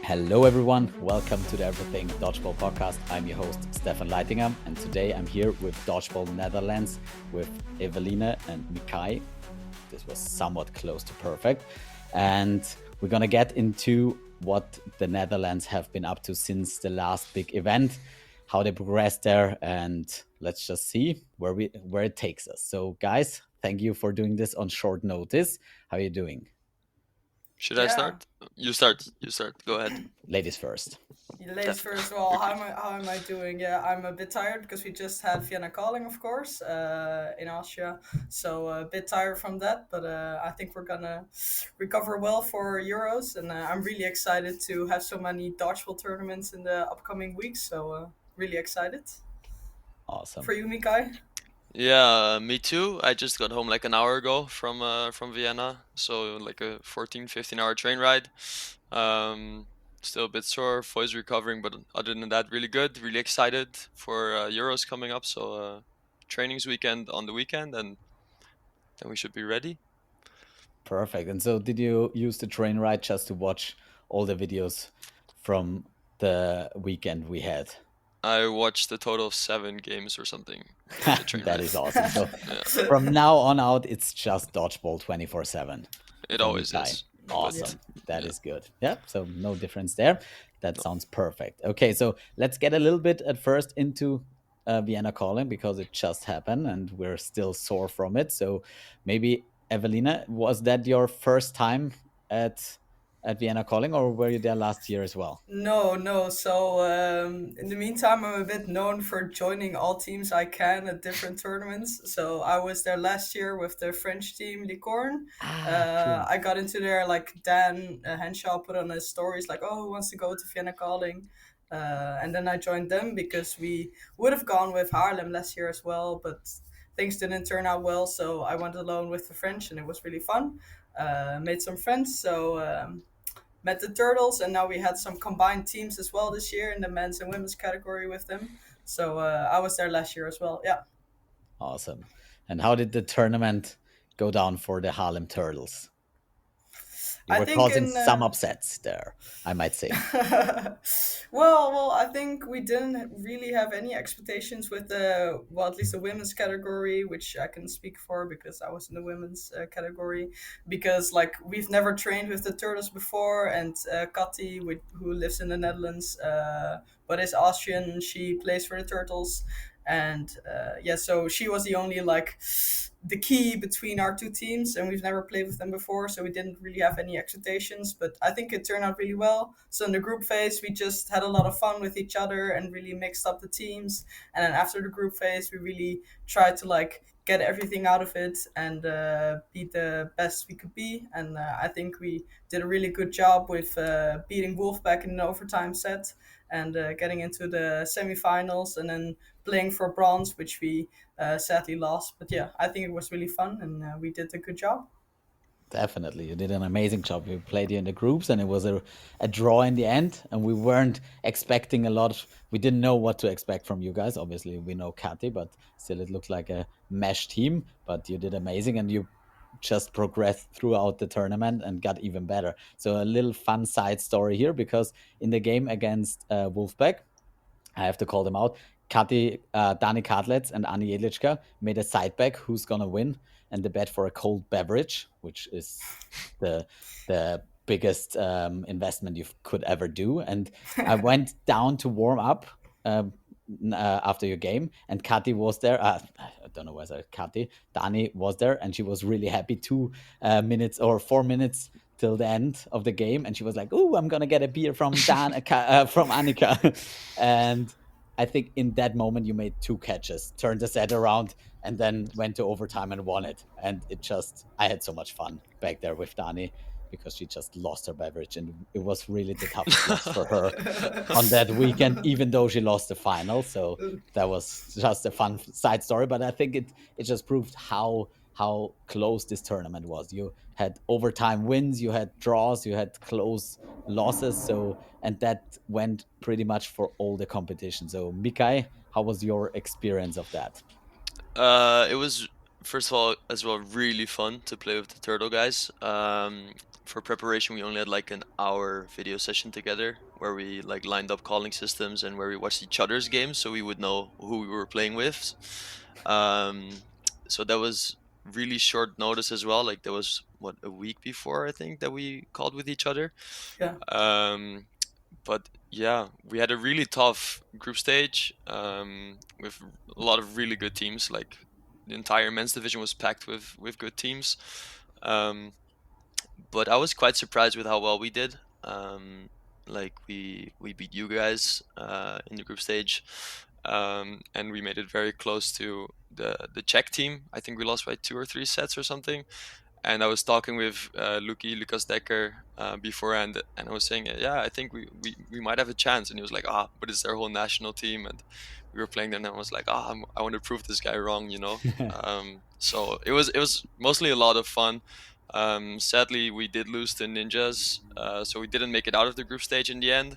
Hello, everyone. Welcome to the Everything Dodgeball podcast. I'm your host, Stefan Leitinger, and today I'm here with Dodgeball Netherlands with Eveline and Micay. This was somewhat close to perfect. And we're going to get into what the Netherlands have been up to since the last big event, how they progressed there, and let's just see where it takes us. So, guys, thank you for doing this on short notice. How are you doing? Should I start? You start. Go ahead. Ladies first. Ladies first of all, how am I doing? Yeah, I'm a bit tired because we just had Vienna Calling, of course, in Austria. So a bit tired from that, but I think we're gonna recover well for Euros, and I'm really excited to have so many dodgeball tournaments in the upcoming weeks. So really excited. Awesome. For you, Micay? Yeah, me too. I just got home like an hour ago from Vienna, so like a 14-15 hour train ride. Still a bit sore, voice recovering, but other than that, really good. Really excited for Euros coming up. So trainings weekend on the weekend, and then we should be ready. Perfect. And so did you use the train ride just to watch all the videos from the weekend we had? I watched a total of 7 games or something. The train That ride. is awesome. So Yeah, from now on out, it's just dodgeball 24/7. it from always Micay. is. Awesome. That yeah. is good. Yeah. So no difference there. That No. sounds perfect. Okay. So let's get a little bit at first into Vienna Calling because it just happened and we're still sore from it. So maybe Eveline, was that your first time at Vienna Calling, or were you there last year as well? No. So in the meantime, I'm a bit known for joining all teams I can at different tournaments. So I was there last year with the French team Licorne. True. I got into there like Dan Henshaw put on his stories like, oh, who wants to go to Vienna Calling? And then I joined them because we would have gone with Haarlem last year as well, but things didn't turn out well. So I went alone with the French, and it was really fun. Made some friends. So. Met the Turtles, and now we had some combined teams as well this year in the men's and women's category with them. So I was there last year as well. Yeah. Awesome. And how did the tournament go down for the Harlem Turtles? You I were think causing in some upsets there, I might say. well, I think we didn't really have any expectations with the at least the women's category, which I can speak for because I was in the women's category. Because like we've never trained with the turtles before, and Kati, who lives in the Netherlands, but is Austrian, she plays for the turtles, and yeah, so she was the only like the key between our two teams, and we've never played with them before, so we didn't really have any expectations, but I think it turned out really well. So in the group phase we just had a lot of fun with each other and really mixed up the teams, and then after the group phase we really tried to like get everything out of it and be the best we could be, and I think we did a really good job with beating Wolfpack in an overtime set and getting into the semifinals and then playing for bronze, which we sadly lost. But yeah, I think it was really fun, and we did a good job. Definitely. You did an amazing job. We played you in the groups and it was a draw in the end. And we weren't expecting a lot. We didn't know what to expect from you guys. Obviously, we know Katy, but still it looked like a mesh team. But you did amazing and you just progressed throughout the tournament and got even better. So a little fun side story here because in the game against Wolfpack, I have to call them out. Kati, Dani Kadlec and Ani Jedlička made a side bet who's gonna win, and the bet for a cold beverage, which is the biggest investment you could ever do. And I went down to warm up after your game, and Kati was there. I don't know whether Kati, Dani was there, and she was really happy. 2 minutes or 4 minutes till the end of the game, and she was like, "Oh, I'm gonna get a beer from from Annika," and I think in that moment you made 2 catches, turned the set around, and then went to overtime and won it. And I had so much fun back there with Dani because she just lost her beverage, and it was really the toughest loss for her on that weekend, even though she lost the final. So that was just a fun side story. But I think it just proved how close this tournament was. You had overtime wins, you had draws, you had close losses. So and that went pretty much for all the competition. So Micay, how was your experience of that? It was first of all, as well, really fun to play with the turtle guys. For preparation, we only had like an hour video session together where we like lined up calling systems and where we watched each other's games so we would know who we were playing with. Um, so that was really short notice as well. Like there was what, a week before I think that we called with each other. Yeah. Um, but yeah, we had a really tough group stage with a lot of really good teams. Like the entire men's division was packed with good teams. Um, but I was quite surprised with how well we did. Like we beat you guys in the group stage, and we made it very close to the Czech team. I think we lost by 2 or 3 sets or something. And I was talking with Lucas Decker beforehand, and I was saying, yeah, I think we might have a chance. And he was like, but it's their whole national team, and we were playing them, and I was like, I want to prove this guy wrong, you know. So it was mostly a lot of fun. Sadly, we did lose to Ninjas, so we didn't make it out of the group stage in the end.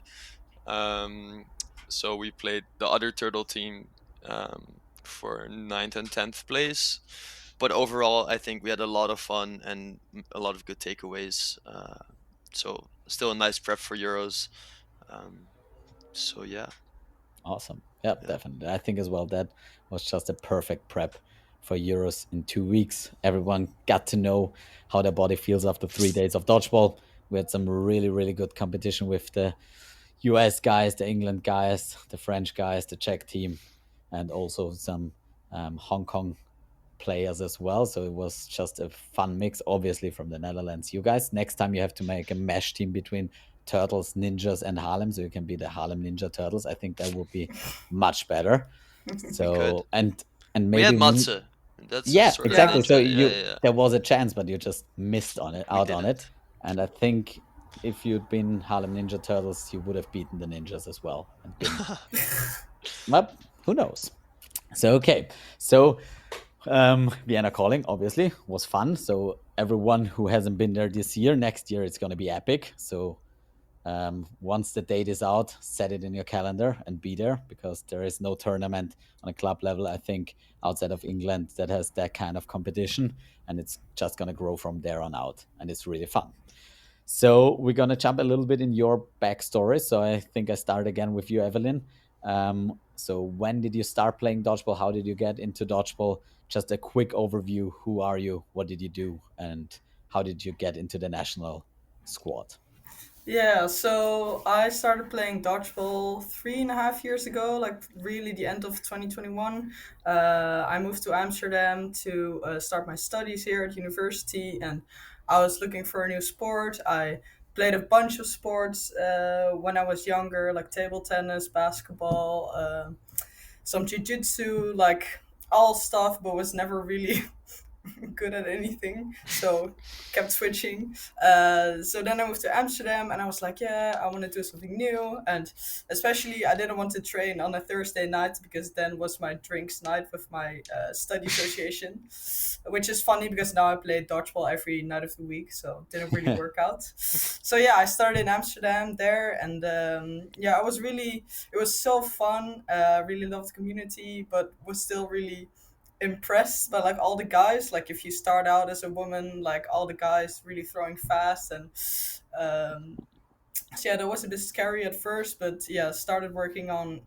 Um, so we played the other turtle team for ninth and 10th place. But overall, I think we had a lot of fun and a lot of good takeaways. So still a nice prep for Euros. So yeah, Awesome. Yeah, yeah, definitely. I think as well that was just a perfect prep for Euros in 2 weeks. Everyone got to know how their body feels after 3 days of dodgeball. We had some really, really good competition with the US guys, the England guys, the French guys, the Czech team, and also some Hong Kong players as well. So it was just a fun mix, obviously, from the Netherlands. You guys, next time you have to make a mesh team between Turtles, Ninjas, and Harlem, so you can be the Harlem Ninja Turtles. I think that would be much better. we could. So and We maybe had Matze. That's a yeah, sort of Yeah. exactly. So ninja. Yeah, you yeah, yeah. there was a chance, but you just missed on it, We out on it. didn't. And I think if you'd been Harlem Ninja Turtles, you would have beaten the ninjas as well and been. Well, who knows? So okay, so Vienna Calling obviously was fun. So everyone who hasn't been there this year, next year it's going to be epic. So once the date is out, set it in your calendar and be there because there is no tournament on a club level, I think, outside of England that has that kind of competition. And it's just going to grow from there on out. And it's really fun. So we're gonna jump a little bit in your backstory. So I think I start again with you, Eveline. So when did you start playing dodgeball? How did you get into dodgeball? Just a quick overview. Who are you? What did you do? And how did you get into the national squad? Yeah, so I started playing dodgeball 3.5 years ago, like really the end of 2021. I moved to Amsterdam to start my studies here at university, and I was looking for a new sport. I played a bunch of sports when I was younger, like table tennis, basketball, some jiu-jitsu, like all stuff, but was never really good at anything, so kept switching. So then I moved to Amsterdam, and I was like, yeah, I want to do something new. And especially, I didn't want to train on a Thursday night because then was my drinks night with my study association, which is funny because now I play dodgeball every night of the week, so it didn't really work out. So yeah, I started in Amsterdam there, and yeah, it was so fun. Really loved the community, but was still really impressed by like all the guys. Like if you start out as a woman, like all the guys really throwing fast, and um so yeah, that was a bit scary at first, but yeah, started working on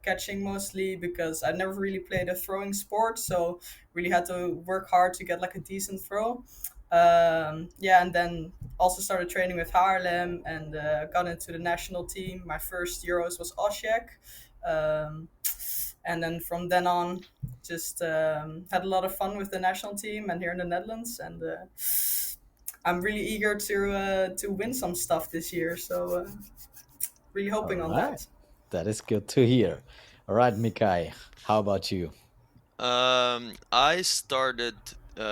catching mostly because I never really played a throwing sport, so really had to work hard to get like a decent throw. Yeah, and then also started training with Haarlem, and got into the national team. My first Euros was Osijek. um, and then from then on, just had a lot of fun with the national team and here in the Netherlands, and I'm really eager to win some stuff this year. So really All hoping on right. that. That is good to hear. All right, Micay, how about you? I started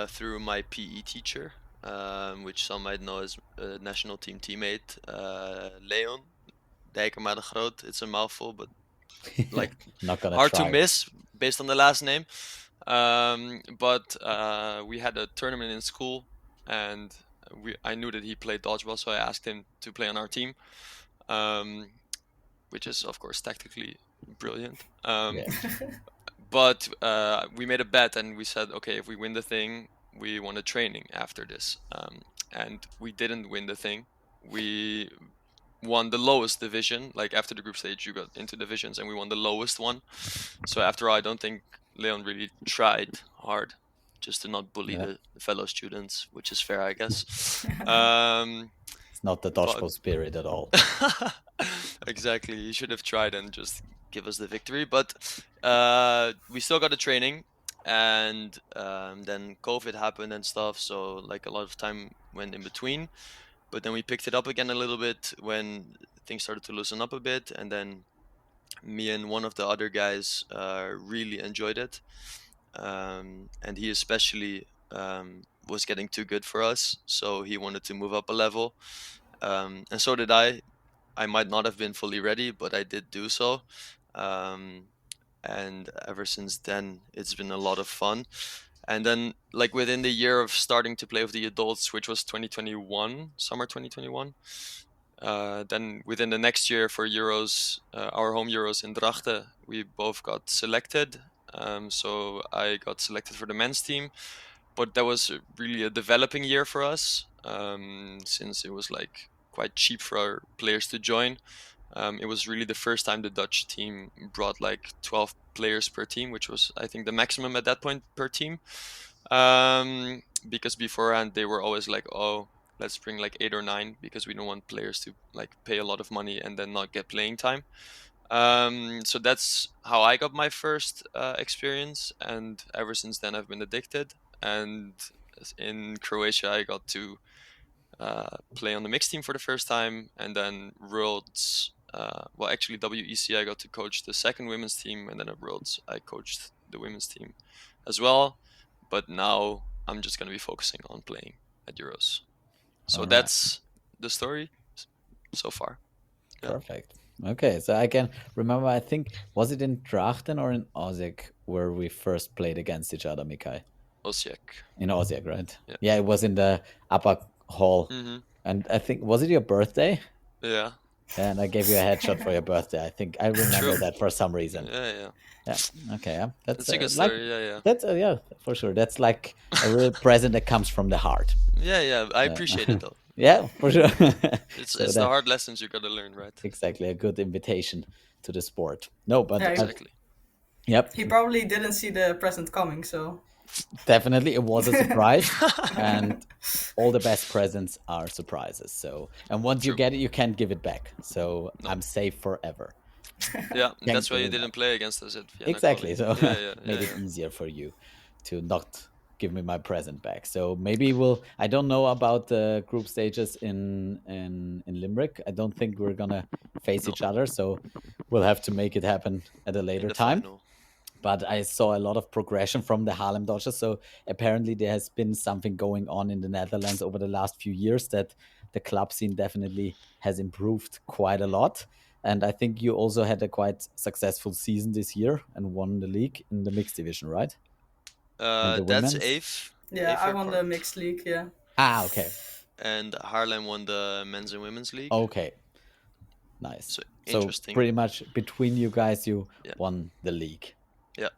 through my PE teacher, which some might know as a national team teammate, Leon Dijkema de Groot. It's a mouthful, but like Not gonna hard to try. miss based on the last name. But we had a tournament in school, and I knew that he played dodgeball, so I asked him to play on our team, um, which is of course tactically brilliant. Yeah. but we made a bet and we said, okay, if we win the thing, we want a training after this. And we didn't win the thing. We won the lowest division. Like after the group stage, you got into divisions, and we won the lowest one. So after all, I don't think Leon really tried hard, just to not bully Yeah. the fellow students, which is fair, I guess. um, It's not the but dodgeball spirit at all. exactly, he should have tried and just give us the victory. But we still got a training, and then COVID happened and stuff. So like a lot of time went in between. But then we picked it up again a little bit when things started to loosen up a bit, and then me and one of the other guys really enjoyed it, and he especially was getting too good for us, so he wanted to move up a level, and so did I. I might not have been fully ready, but I did do so. Um, and ever since then, it's been a lot of fun. And then, like within the year of starting to play with the adults, which was 2021, summer 2021, then within the next year for Euros, our home Euros in Drachten, we both got selected. So I got selected for the men's team, but that was really a developing year for us, since it was like quite cheap for our players to join. It was really the first time the Dutch team brought like 12 players per team, which was, I think, the maximum at that point per team. Because beforehand they were always like, oh, let's bring like 8 or 9 because we don't want players to like pay a lot of money and then not get playing time. So that's how I got my first experience, and ever since then I've been addicted. And in Croatia, I got to play on the mixed team for the first time, and then Worlds. Well, actually, WEC, I got to coach the second women's team, and then at Worlds, I coached the women's team as well. But now I'm just going to be focusing on playing at Euros. So All right. that's the story so far. Yeah. Perfect. Okay, so I can remember, I think, was it in Drachten or in Osijek where we first played against each other, Micay? Osijek. In Osijek, right? Yeah. Yeah, it was in the upper hall. Mm-hmm. And I think, was it your birthday? Yeah. And I gave you a headshot for your birthday. I think I remember True. that for some reason. Yeah. Yeah. Okay. Yeah. That's It's a good like story. Yeah. that's yeah, for sure. That's like a real present that comes from the heart. Yeah. I appreciate it though. Yeah, for sure. It's So the that hard lessons you gotta learn, right? exactly a good invitation to the sport. No, but Yeah, Exactly. yep, he probably didn't see the present coming, so definitely it was a surprise, and all the best presents are surprises. So, and once you True. get it, you can't give it back. So No. I'm safe forever. Yeah, Can't that's why give you it didn't back. play against us at Vienna Exactly. Calling. So Yeah. made it easier for you to not give me my present back. So maybe we'll. I don't know about the group stages in Limerick. I don't think we're gonna face No, each other. So we'll have to make it happen at a in later the time. final. But I saw a lot of progression from the Harlem Dodgers. So apparently there has been something going on in the Netherlands over the last few years that the club scene definitely has improved quite a lot. And I think you also had a quite successful season this year and won the league in the mixed division, right? In the That's women's. Ave. yeah, Ave I won the Airport. mixed league. Yeah, Ah, okay. And Haarlem won the men's and women's league. Okay. Nice. So So interesting. pretty much between you guys, you Yeah. won the league.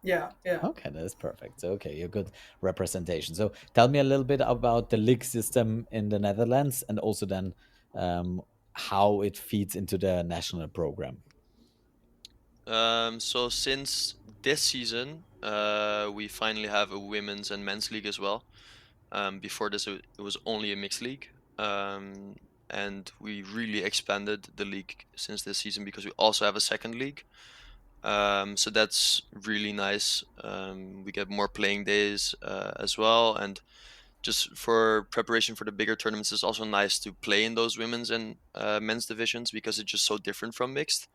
yeah. Okay, that is perfect. So, okay, you're good representation. So, tell me a little bit about the league system in the Netherlands, and also then how it feeds into the national program. So since this season, we finally have a women's and men's league as well. Before this, it was only a mixed league. And we really expanded the league since this season because we also have a second league. So that's really nice. We get more playing days as well, and just for preparation for the bigger tournaments, it's also nice to play in those women's and men's divisions because it's just so different from mixed.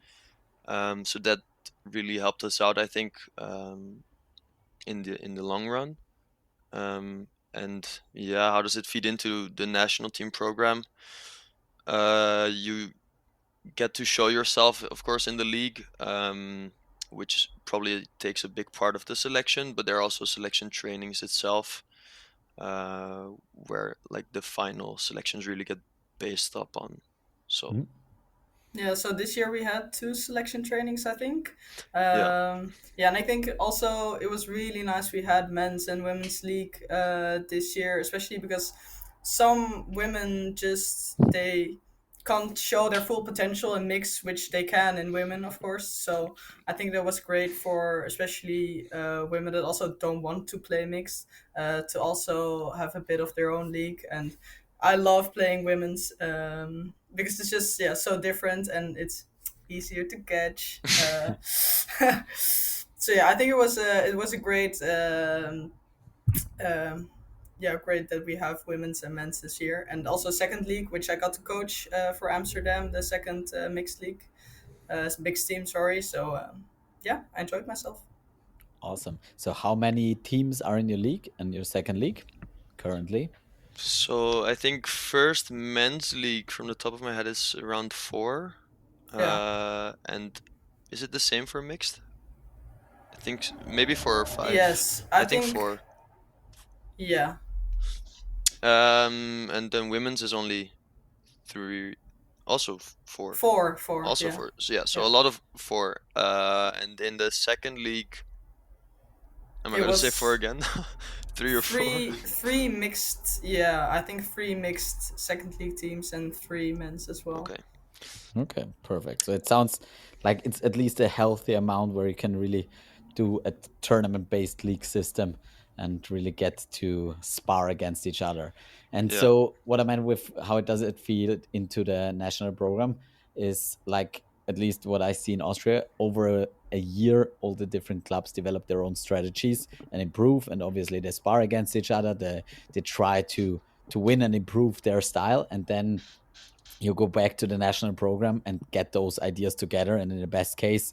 So that really helped us out, I think, in the long run. And yeah, how does it feed into the national team program? You get to show yourself, of course, in the league, which probably takes a big part of the selection. But there are also selection trainings itself, where like the final selections really get based up on. So Yeah, so this year we had two selection trainings, I think. Yeah, Yeah, and I think also it was really nice we had men's and women's league this year, especially because some women just they can't show their full potential in mix, which they can in women, of course. So I think that was great for especially women that also don't want to play mixed to also have a bit of their own league. And I love playing women's because it's just so different and it's easier to catch. So yeah, I think it was a great um, great that we have women's and men's this year, and also second league, which I got to coach for Amsterdam, the second mixed league, mixed team. Sorry. So yeah, I enjoyed myself. Awesome. So how many teams are in your league and your second league currently? so I think first men's league from the top of my head is around 4. Yeah. And is it the same for mixed? I think maybe 4 or 5. Yes, I I think think. 4. Yeah. And then women's is only 3, also 4. Four. Also Yeah. 4. So yeah, so Yeah. a lot of 4. And in the second league, am I It gonna say 4 was again? 3 or 4? three mixed. Yeah, I think three mixed second league teams and three men's as well. Okay. Okay, perfect. So it sounds like it's at least a healthy amount where you can really do a tournament-based league system and really get to spar against each other. And Yeah. so what I meant with how it does it feed into the national program is like at least what I see in Austria over a year, all the different clubs develop their own strategies and improve, and obviously they spar against each other. They try to win and improve their style, and then you go back to the national program and get those ideas together, and in the best case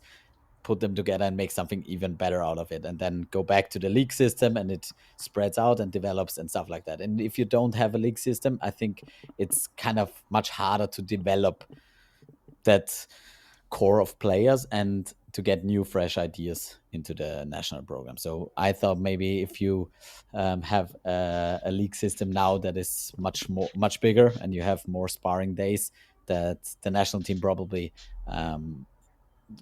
put them together and make something even better out of it, and then go back to the league system and it spreads out and develops and stuff like that. And if you don't have a league system, I think it's kind of much harder to develop that core of players and to get new fresh ideas into the national program. So I thought maybe if you have a league system now that is much bigger and you have more sparring days, that the national team probably um,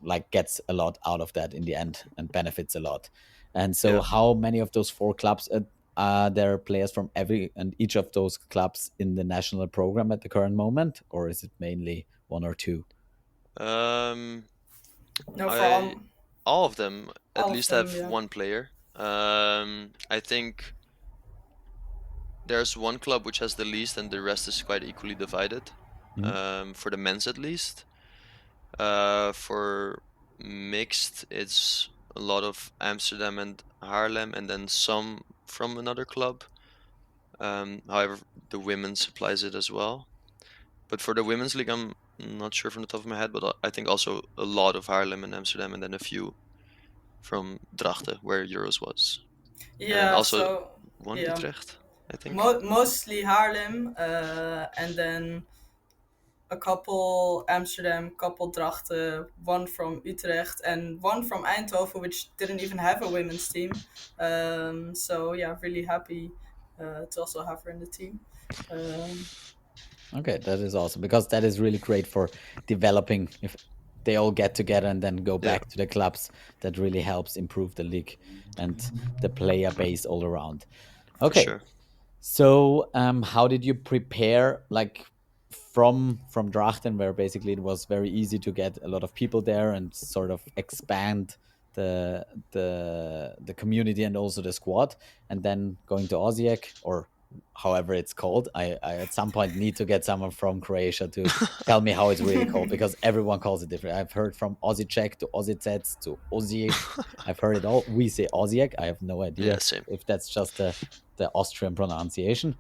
like gets a lot out of that in the end and benefits a lot. And so Yeah. how many of those four clubs are there players from every and each of those clubs in the national program at the current moment, or is it mainly one or two? Um, No, for I all of them at all of least them. have Yeah. one player. I think there's one club which has the least, and the rest is quite equally divided. Mhm. For the men's at least. For mixed, it's a lot of Amsterdam and Haarlem, and then some from another club. However, the women supplies it as well. But for the women's league, I'm not sure from the top of my head, but I think also a lot of Haarlem and Amsterdam, and then a few from Drachten, where Euros was, and then Yeah. also So one yeah, Utrecht, I think. mostly Haarlem, and then a couple Amsterdam, couple Drachten, one from Utrecht, and one from Eindhoven, which didn't even have a women's team. So yeah, really happy to also have her in the team. Um, Okay, that is awesome because that is really great for developing. If they all get together and then go Yeah, back to the clubs, that really helps improve the league and the player base all around. for Okay, sure. so how did you prepare, like from Drachten, where basically it was very easy to get a lot of people there and sort of expand the community and also the squad, and then going to Osijek, or however it's called. I at some point need to get someone from Croatia to tell me how it's really called because everyone calls it different. I've heard from Osijek to Osijec to Osijek. I've heard it all. We say Osijek. I have no Yeah, idea same. if that's just the Austrian pronunciation.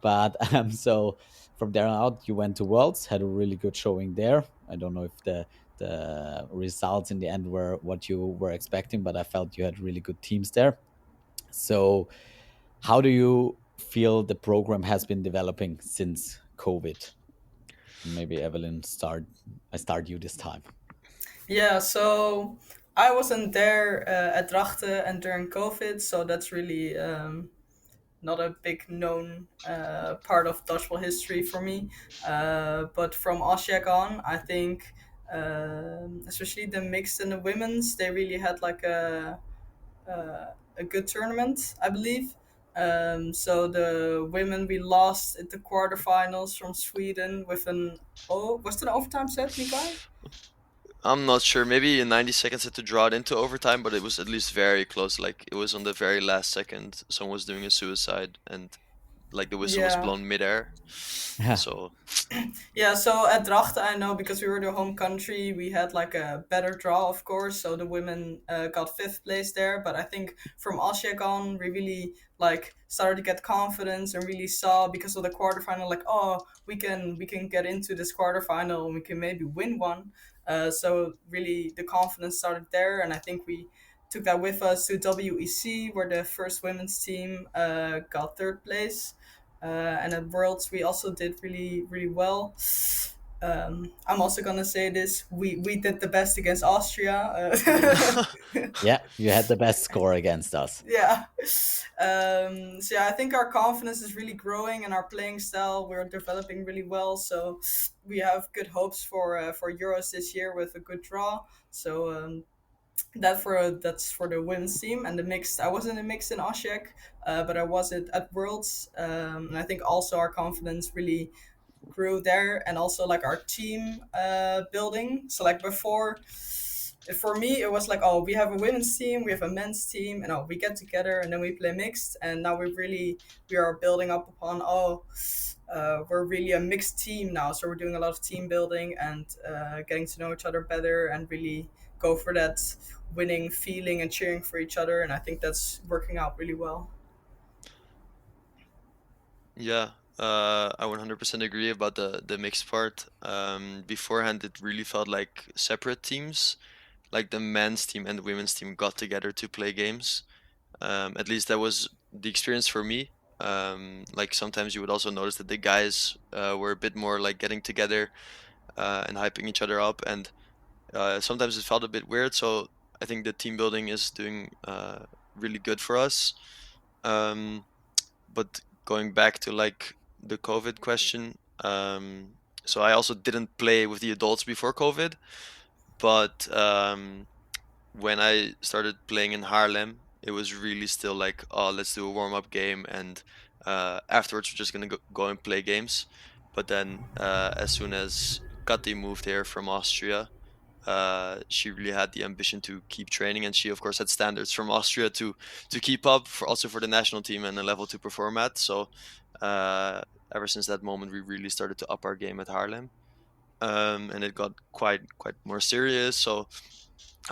But so from there on out, you went to Worlds, had a really good showing there. I don't know if the results in the end were what you were expecting, but I felt you had really good teams there. So, how do you feel the program has been developing since COVID? And maybe Evelyn, I start you this time. yeah, so I wasn't there at Drachten and during COVID, so that's really not a big known part of dodgeball history for me. But from Osijek on, I think, especially the mixed and the women's, they really had like a good tournament, I believe. So the women, we lost at the quarterfinals from Sweden with an, oh, was it an overtime set, Micay? I'm not sure. Maybe in 90 seconds had to draw it into overtime, but it was at least very close. Like it was on the very last second. Someone was doing a suicide, and like the whistle was Yeah. blown midair. Yeah. So Yeah, so at Drachten, I know because we were the home country, we had like a better draw, of course. So the women got fifth place there. But I think from Osijek on, we really like started to get confidence and really saw because of the quarterfinal, like, oh, we can get into this quarterfinal and we can maybe win one. So really, the confidence started there, and I think we took that with us to WEC, where the first women's team got third place. And at Worlds, we also did really, really well. I'm also gonna say this: we did the best against Austria. Yeah, you had the best score against us. Yeah. So yeah, I think our confidence is really growing and our playing style we're developing really well. So we have good hopes for Euros this year with a good draw. So that's for the women's team and the mixed. I wasn't a mixed in Osijek, but I was at Worlds, and I think also our confidence really grew there, and also like our team building. So like before, for me it was like, oh, we have a women's team, we have a men's team, and oh, we get together and then we play mixed. And now we are building up upon, oh, we're really a mixed team now, so we're doing a lot of team building and getting to know each other better and really go for that winning feeling and cheering for each other. And I think that's working out really well. yeah, I 100% agree about the mixed part. Beforehand, it really felt like separate teams. Like the men's team and the women's team got together to play games. At least that was the experience for me. Like sometimes you would also notice that the guys were a bit more like getting together and hyping each other up, and sometimes it felt a bit weird. So I think the team building is doing really good for us. Um, but going back to like the COVID question, so I also didn't play with the adults before COVID, but when I started playing in Haarlem, it was really still like, oh, let's do a warm up game, and afterwards we're just gonna go and play games. But then as soon as Kati moved here from Austria, she really had the ambition to keep training, and she of course had standards from Austria to keep up for also for the national team and a level to perform at. So uh, ever since that moment, we really started to up our game at Haarlem, and it got quite more serious. So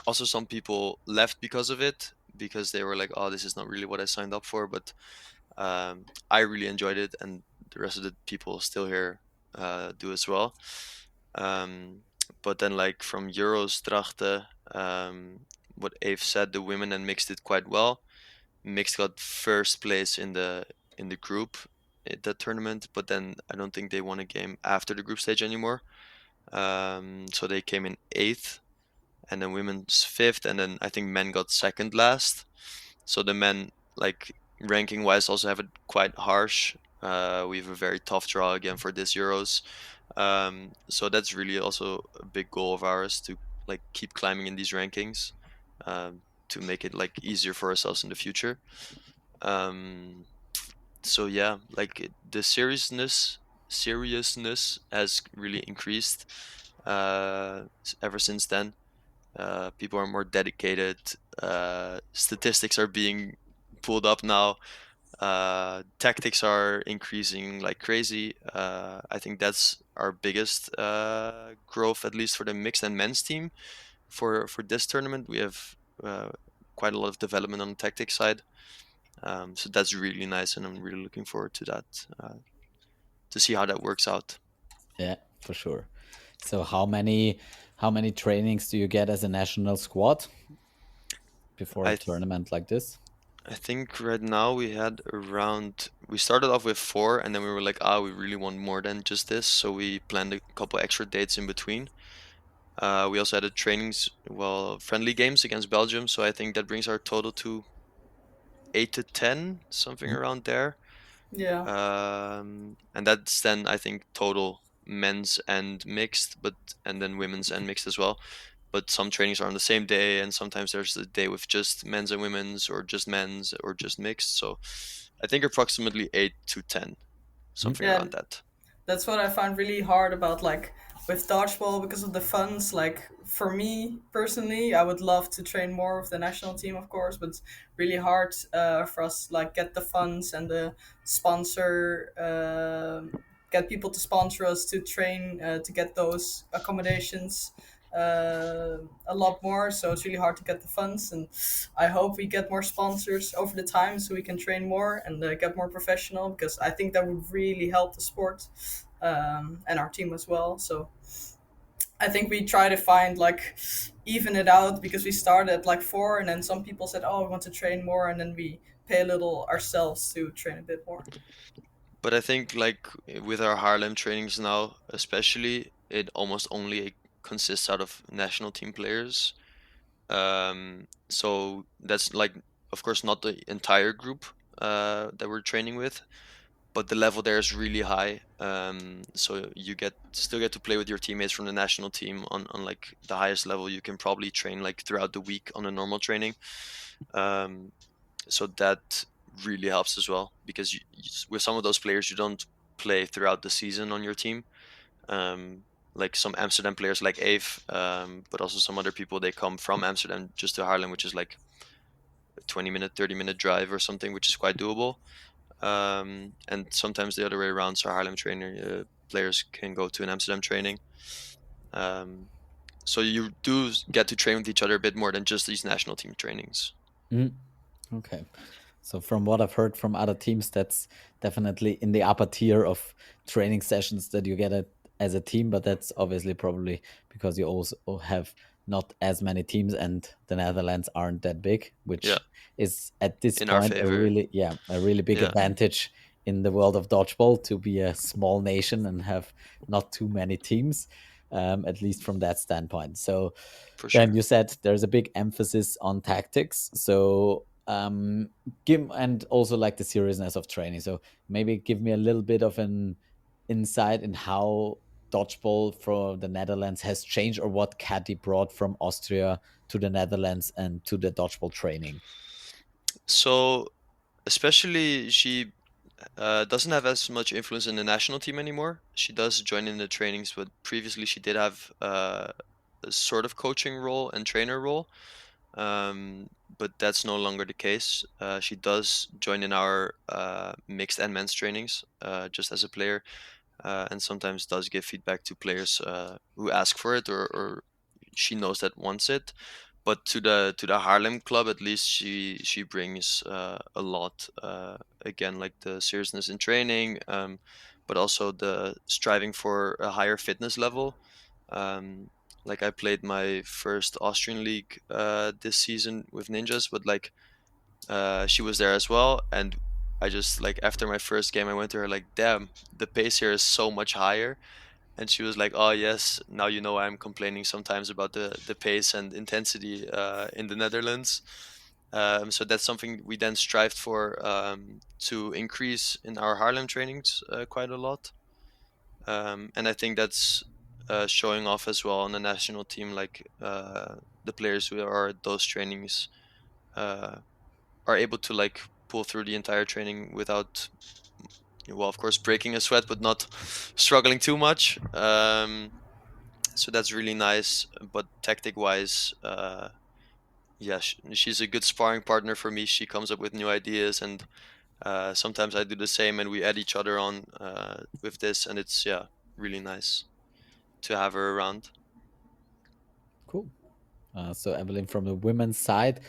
also some people left because of it, because they were like, oh, this is not really what I signed up for. But I really enjoyed it, and the rest of the people still here do as well. um, but then like from Euros Drachten, what Ave said, the women and mixed did quite well. Mixed got first place in the group at that tournament, but then I don't think they won a game after the group stage anymore. So they came in eighth, and then women's fifth, and then I think men got second last. So the men, like ranking wise, also have it quite harsh. We have a very tough draw again for this Euros. So that's really also a big goal of ours, to like keep climbing in these rankings, to make it like easier for ourselves in the future. Um, so yeah, like the seriousness has really increased ever since then. People are more dedicated. Statistics are being pulled up now. Tactics are increasing like crazy. I think that's our biggest growth, at least for the mixed and men's team. For this tournament, we have quite a lot of development on the tactics side. So that's really nice, and I'm really looking forward to that, to see how that works out. Yeah, for sure. So how many trainings do you get as a national squad before a I th- tournament like this? I think right now we started off with four, and then we were like, ah, we really want more than just this, so we planned a couple extra dates in between. We also had a friendly games against Belgium, so I think that brings our total to 8 to 10, something Mhm. around there. Yeah. And that's then I think total men's and mixed, but and then women's and mixed as well. But some trainings are on the same day, and sometimes there's a day with just men's and women's, or just men's, or just mixed. So I think approximately 8 to 10, Mhm. something Yeah, around that. that's what I find really hard about like with dodgeball because of the funds. Like for me personally, I would love to train more with the national team, of course, but it's really hard for us like get the funds and the sponsor. Get people to sponsor us to train to get those accommodations a lot more. So it's really hard to get the funds, and I hope we get more sponsors over the time so we can train more and get more professional because I think that would really help the sport and our team as well. So I think we try to find like even it out because we started at like four, and then some people said, "Oh, we want to train more," and then we pay a little ourselves to train a bit more. But I think like with our Harlem trainings now, especially, it almost only consists out of national team players. So that's like, of course, not the entire group that we're training with, but the level there is really high. So you still get to play with your teammates from the national team on like the highest level you can probably train like throughout the week on a normal training. Um, so that really helps as well because with some of those players you don't play throughout the season on your team. Um, like some Amsterdam players like Ave, but also some other people, they come from Amsterdam just to Haarlem, which is like a 20-minute, 30-minute drive or something, which is quite doable. And sometimes the other way around, so Haarlem trainer players can go to an Amsterdam training. Um, so you do get to train with each other a bit more than just these national team trainings. Mhm. Okay. So from what I've heard from other teams, that's definitely in the upper tier of training sessions that you get as a team, but that's obviously probably because you also have not as many teams and the Netherlands aren't that big, Yeah, which is at this in our point favor. a really big Yeah, advantage in the world of dodgeball to be a small nation and have not too many teams, at least from that standpoint. So for then sure. you said there's a big emphasis on tactics. So give and also like the seriousness of training. So maybe give me a little bit of an insight in how dodgeball for the Netherlands has changed, or what Caddy brought from Austria to the Netherlands and to the dodgeball training. So especially she doesn't have as much influence in the national team anymore. She does join in the trainings, but previously she did have a sort of coaching role and trainer role. But that's no longer the case. She does join in our mixed and men's trainings just as a player, and sometimes does give feedback to players who ask for it, or she knows that wants it. But to the Haarlem club, at least she brings a lot. Again, like the seriousness in training, but also the striving for a higher fitness level. Um, like I played my first Austrian league this season with Ninjas, but like she was there as well, and I just like after my first game, I went to her like, "Damn, the pace here is so much higher." And she was like, "Oh yes, now you know I'm complaining sometimes about the pace and intensity in the Netherlands." So that's something we then strived for to increase in our Haarlem trainings quite a lot. And I think that's showing off as well on the national team. Like the players who are at those trainings uh, are able to like pull through the entire training without, well, of course, breaking a sweat, but not struggling too much. So that's really nice. But tactic wise, yeah, she's a good sparring partner for me. She comes up with new ideas, and sometimes I do the same, and we add each other on with this, and it's, yeah, really nice to have her around. Cool. So Eveline, from the women's side,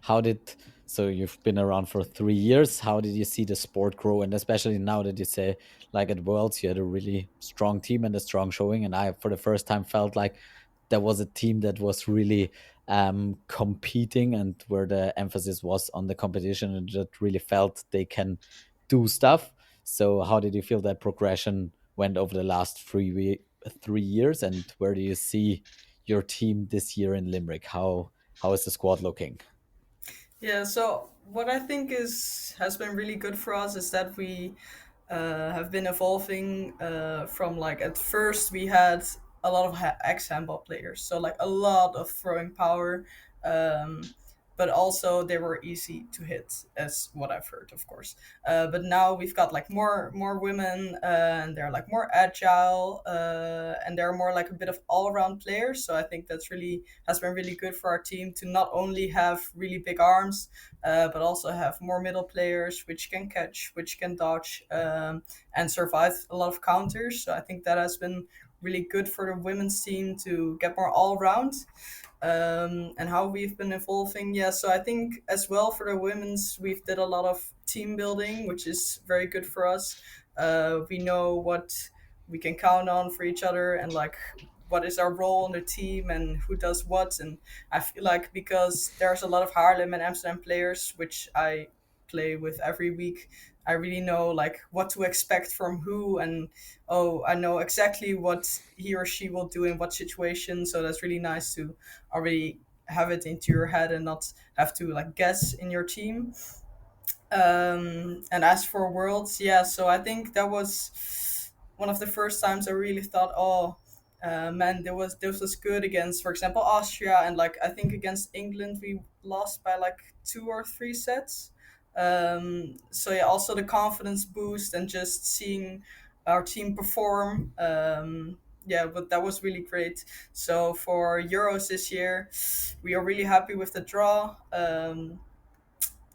how did so you've been around for 3 years? How did you see the sport grow? And especially now that you say, like at Worlds, you had a really strong team and a strong showing. And I, for the first time, felt like there was a team that was really competing and where the emphasis was on the competition and that really felt they can do stuff. So how did you feel that progression went over the last 3 years? And where do you see your team this year in Limerick? How is the squad looking? Yeah, so what I think is has been really good for us is that we have been evolving from like at first we had a lot of ex handball players, so like a lot of throwing power, um, but also they were easy to hit, as what I've heard, of course. But now we've got like more women, and they're like more agile, and they're more like a bit of all around players. So I think that's really has been really good for our team to not only have really big arms, but also have more middle players which can catch, which can dodge, and survive a lot of counters. So I think that has been really good for the women's team to get more all round. And how we've been evolving, yeah. So I think as well for the women's, we've did a lot of team building, which is very good for us. We know what we can count on for each other, and like what is our role in the team and who does what. And I feel like because there's a lot of Haarlem and Amsterdam players, which I play with every week, I really know like what to expect from who, and oh, I know exactly what he or she will do in what situation. So that's really nice to already have it into your head and not have to like guess in your team. And as for Worlds, yeah, so I think that was one of the first times I really thought, oh, man, this was good against, for example, Austria, and like I think against England we lost by like 2 or 3 sets. So yeah, also the confidence boost and just seeing our team perform. Yeah, but that was really great. So for Euros this year, we are really happy with the draw.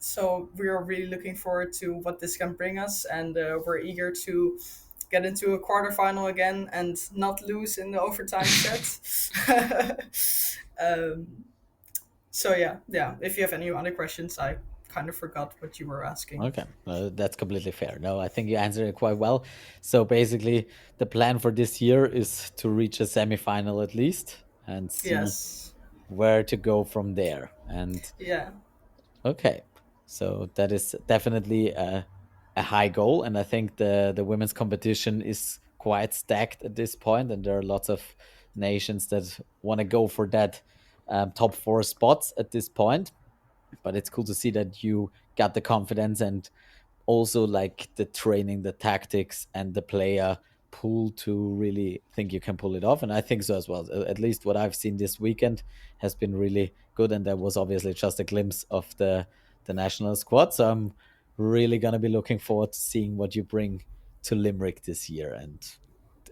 So we are really looking forward to what this can bring us, and we're eager to get into a quarterfinal again and not lose in the overtime set. um, so yeah. If you have any other questions, I kind of forgot what you were asking. Okay, that's completely fair. No, I think you answered it quite well. So basically, the plan for this year is to reach a semifinal at least and see Yes. where to go from there. And Yeah. okay, so that is definitely a high goal, and I think the women's competition is quite stacked at this point, and there are lots of nations that want to go for that top four spots at this point. But it's cool to see that you got the confidence and also like the training, the tactics, and the player pool to really think you can pull it off. And I think so as well. At least what I've seen this weekend has been really good. And that was obviously just a glimpse of the national squad. So I'm really gonna be looking forward to seeing what you bring to Limerick this year. And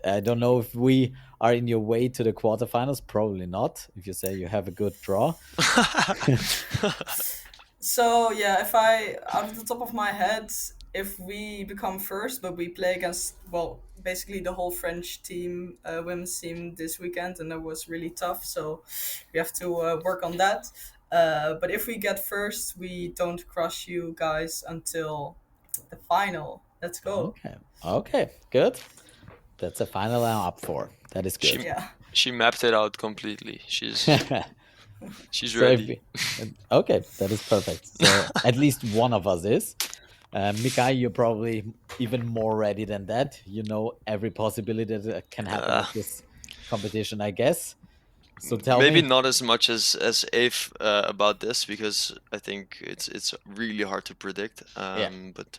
I don't know if we are in your way to the quarterfinals. Probably not. If you say you have a good draw. So yeah, if I out of the top of my head, if we become first, but we play against, well, basically the whole French team, women's team this weekend, and that was really tough. So we have to work on that. But if we get first, we don't crush you guys until the final. Let's go. Okay. Okay. Good. That's a final I'm up for. That is she good. Yeah. she mapped it out completely. She's So if ready. we, okay, that is perfect. So at least one of us is. Micay, you're probably even more ready than that. You know every possibility that can happen Uh, at this competition, I guess. So tell Maybe me. not as much as Ave about this, because I think it's really hard to predict. Yeah. But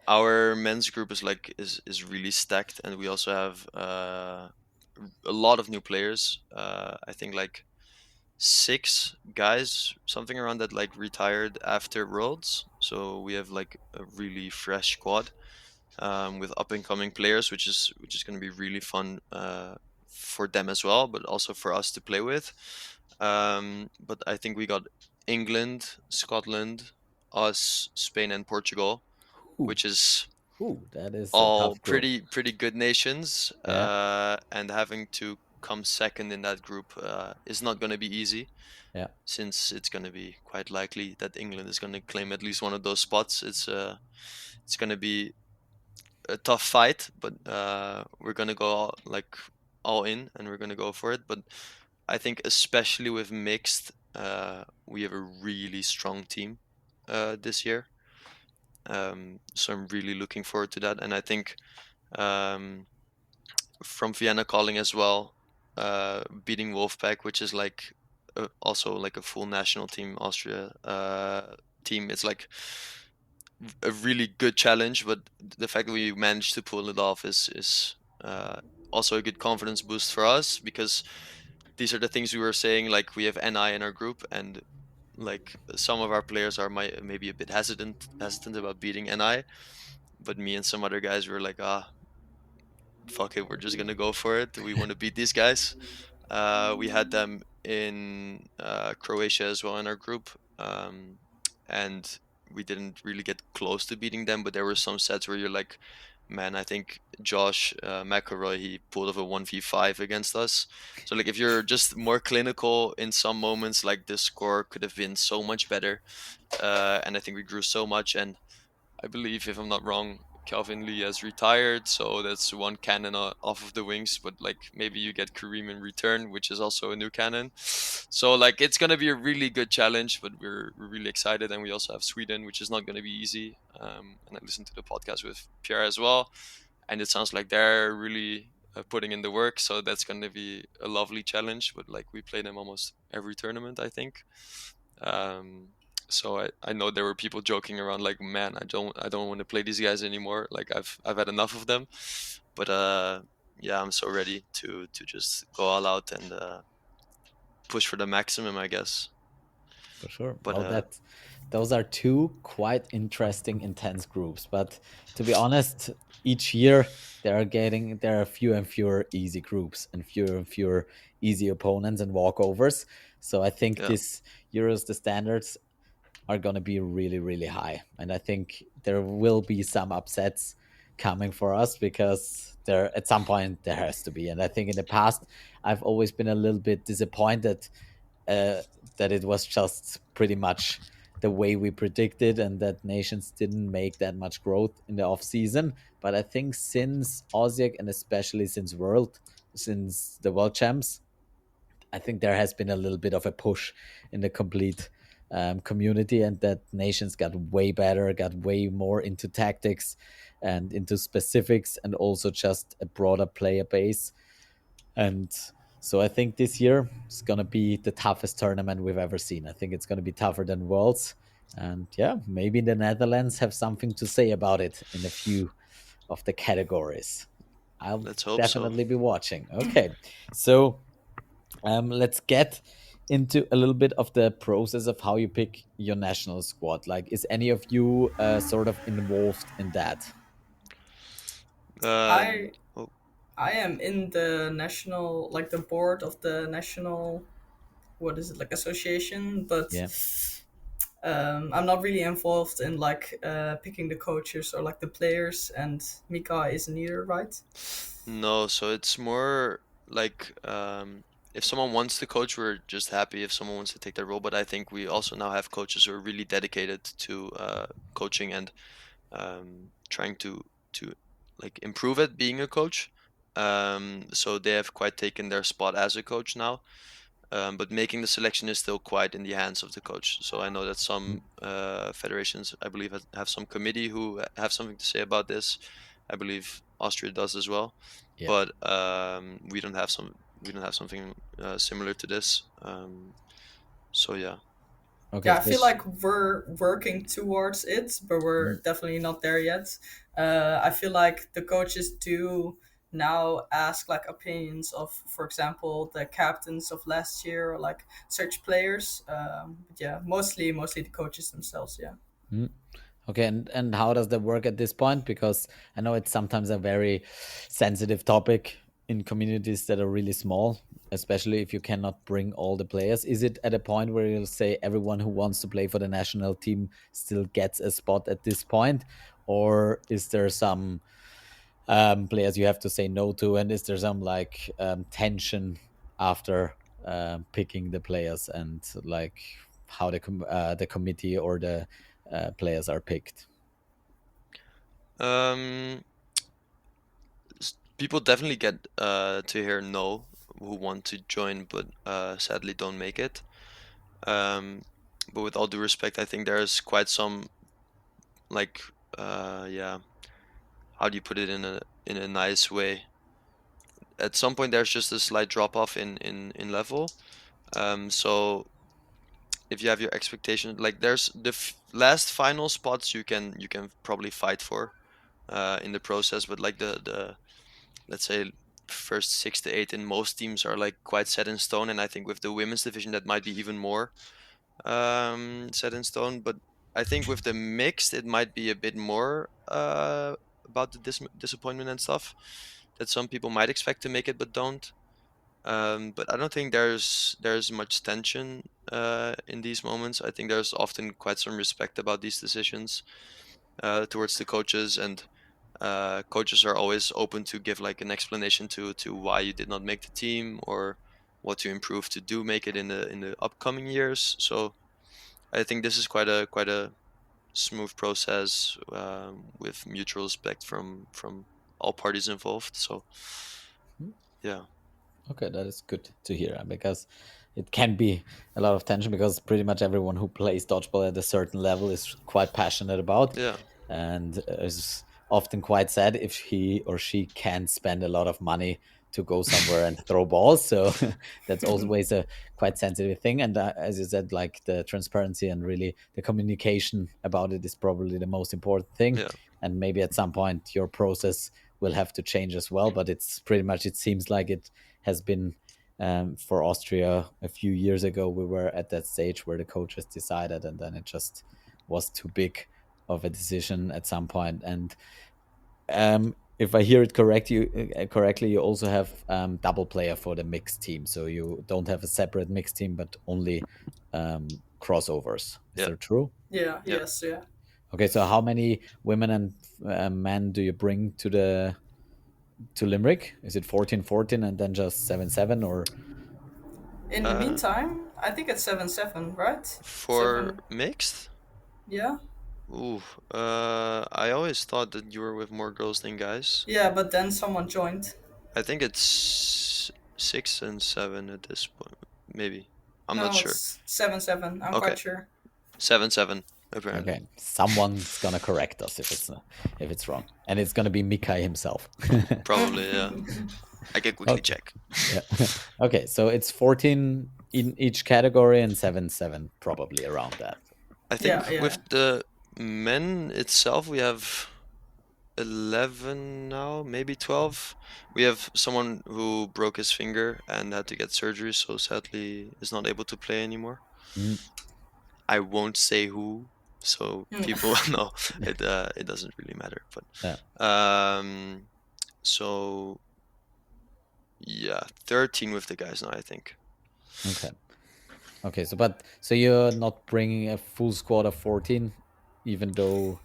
our men's group is really stacked, and we also have a lot of new players. I think like 6 guys, something around that, like retired after Worlds. So we have like a really fresh squad, with up and coming players, which is going to be really fun for them as well, but also for us to play with. But I think we got England, Scotland, us, Spain, and Portugal, Ooh, which is that is a all tough group. pretty good nations. Yeah. And having to come second in that group is not going to be easy, Yeah. since it's going to be quite likely that England is going to claim at least one of those spots. It's going to be a tough fight, but we're going to go all in, and we're going to go for it. But I think especially with mixed, we have a really strong team this year. So I'm really looking forward to that, and I think um, from Vienna Calling as well, beating Wolfpack, which is like also like a full national team, Austria. team. It's like a really good challenge, but the fact that we managed to pull it off is also a good confidence boost for us, because these are the things we were saying. Like, we have NI in our group, and like some of our players are maybe a bit hesitant about beating NI, but me and some other guys were like, fuck it, we're just gonna go for it. We want to beat these guys. We had them in Croatia as well in our group, and we didn't really get close to beating them. But there were some sets where you're like, man, I think Josh McElroy, he pulled off a 1v5 against us. So like, if you're just more clinical in some moments, like, the score could have been so much better. And I think we grew so much, and I believe, if I'm not wrong, Calvin Lee has retired, so that's one cannon off of the wings. But like, maybe you get Kareem in return, which is also a new cannon. So like, it's gonna be a really good challenge, but we're really excited, and we also have Sweden, which is not gonna be easy. And I listened to the podcast with Pierre as well, and it sounds like they're really putting in the work. So that's gonna be a lovely challenge. But like, we play them almost every tournament, I think. Um, so I know there were people joking around like, man, I don't want to play these guys anymore. Like, I've had enough of them. But yeah, I'm so ready to just go all out and push for the maximum, I guess. For sure. But Well, those are two quite interesting, intense groups. But to be honest, each year there are fewer and fewer easy groups and fewer easy opponents and walkovers. So I think yeah, this Euros the standards are going to be really, really high. And I think there will be some upsets coming for us, because there at some point there has to be. And I think in the past I've always been a little bit disappointed uh, that it was just pretty much the way we predicted, and that nations didn't make that much growth in the off season. But I think since Osiek, and especially since the world champs, I think there has been a little bit of a push in the complete community, and that nations got way better, got way more into tactics and into specifics, and also just a broader player base. And so I think this year is going to be the toughest tournament we've ever seen. I think it's going to be tougher than Worlds. And yeah, maybe the Netherlands have something to say about it in a few of the categories. I'll let's hope so. definitely be watching. Okay. So let's get into a little bit of the process of how you pick your national squad. Like, is any of you sort of involved in that? Uh, I oh, I am in the national, like the board of the national, what is it, like association, but Yeah. I'm not really involved in like picking the coaches or like the players, and Mika isn't either, right? no, so it's more like, if someone wants to coach, we're just happy if someone wants to take that role. But I think we also now have coaches who are really dedicated to coaching and trying to like improve at being a coach. So they have quite taken their spot as a coach now. But making the selection is still quite in the hands of the coach. So I know that Mm, some federations, I believe, have some committee who have something to say about this. I believe Austria does as well, yeah. but we don't have something similar to this. So yeah. Okay. Yeah, I feel like we're working towards it, but we're Mm, definitely not there yet. I feel like the coaches do now ask like opinions of, for example, the captains of last year, or like search players. But yeah, mostly the coaches themselves. Yeah. mm. Okay, and how does that work at this point? Because I know it's sometimes a very sensitive topic in communities that are really small, especially if you cannot bring all the players. Is it at a point where you'll say everyone who wants to play for the national team still gets a spot at this point, or is there some players you have to say no to, and is there some like tension after picking the players, and like how the committee or the players are picked? Um, People definitely get to hear no, who want to join but sadly don't make it. Um, but with all due respect, I think there's quite some, like, yeah, how do you put it in a nice way? At some point, there's just a slight drop off in level. So if you have your expectation, like there's the last final spots you can probably fight for in the process, but like the let's say first 6 to 8 in most teams are like quite set in stone, and I think with the women's division that might be even more set in stone. But I think with the mixed, it might be a bit more about the disappointment and stuff that some people might expect to make it but don't. But I don't think there's much tension in these moments. I think there's often quite some respect about these decisions towards the coaches, and coaches are always open to give like an explanation to why you did not make the team or what to improve to do make it in the upcoming years. So I think this is quite a smooth process with mutual respect from all parties involved. So yeah, Okay, that is good to hear because it can be a lot of tension because pretty much everyone who plays dodgeball at a certain level is quite passionate about yeah, and is often quite sad if he or she can't spend a lot of money to go somewhere and throw balls. So that's always a quite sensitive thing. And as you said, like the transparency and really the communication about it is probably the most important thing. yeah, And maybe at some point your process will have to change as well. But it's pretty much, it seems like it has been for Austria a few years ago. We were at that stage where the coaches decided, and then it just was too big of a decision at some point. And if I hear it correctly, you also have double player for the mixed team, so you don't have a separate mixed team, but only crossovers. Is yeah, that true? Yeah. yeah. Yes. Yeah. Okay, so how many women and men do you bring to Limerick? Is it 14-14 and then just 7-7 or? In the Uh, meantime, I think it's 7-7, right? for 7. mixed, Yeah. ooh, I always thought that you were with more girls than guys. Yeah, but then someone joined. I think it's 6 and 7 at this point, maybe. I'm not No, sure. it's 7-7. I'm Okay, quite sure. 7-7 apparently. Okay, someone's gonna correct us if it's wrong, and it's gonna be Micay himself. Probably, yeah. I can quickly Okay. check. Yeah. Okay, so it's 14 in each category and 7-7 probably around that. I Yeah. think Yeah. with the men itself, we have 11 now, maybe 12. We have someone who broke his finger and had to get surgery, so sadly is not able to play anymore. Mm, I won't say who, so Mm. people know it doesn't really matter. yeah. But so yeah, 13 with the guys now, I think. Okay. Okay. So you're not bringing a full squad of 14, even though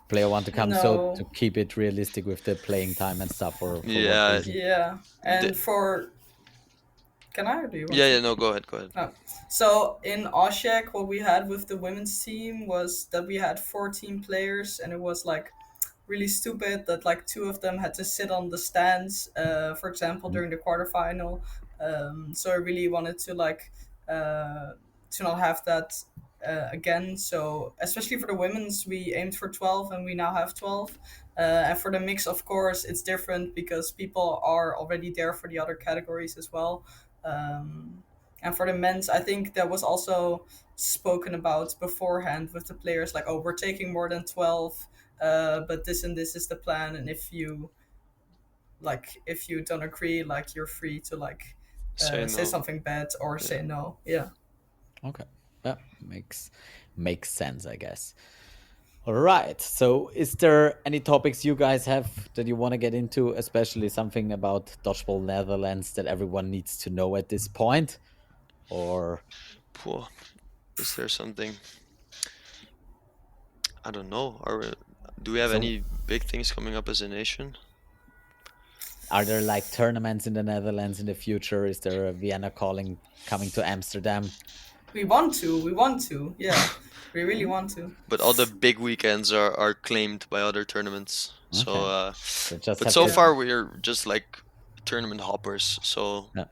player want to come. So to No. keep it realistic with the playing time and stuff, or for what Yeah, reason? Yeah. the, And for. Can I, or do you want yeah, to? yeah. No, go ahead, go ahead. Oh. So in Osijek, what we had with the women's team was that we had 14 players, and it was like really stupid that like two of them had to sit on the stands, for example, Mm, during the quarterfinal. So I really wanted to like to not have that again. So especially for the women's, we aimed for 12, and we now have 12. And for the mix, of course, it's different because people are already there for the other categories as well. And for the men's, I think that was also spoken about beforehand with the players, like, oh, we're taking more than 12, but this and this is the plan, and if you don't agree, like, you're free to like Say say no. something bad or Yeah. say no. Yeah. okay. Yeah, makes sense, I guess. All right. So, is there any topics you guys have that you want to get into, especially something about Dodgeball Netherlands that everyone needs to know at this point? Or Phew, is there something? I don't know. Do we have so, any big things coming up as a nation? are there like tournaments in the Netherlands in the future? Is there a Vienna Calling coming to Amsterdam? We want to, yeah, we really Hmm? want to. But all the big weekends are claimed by other tournaments. So, Okay. So just but have so to. Yeah. far we're just like tournament hoppers. So Yeah.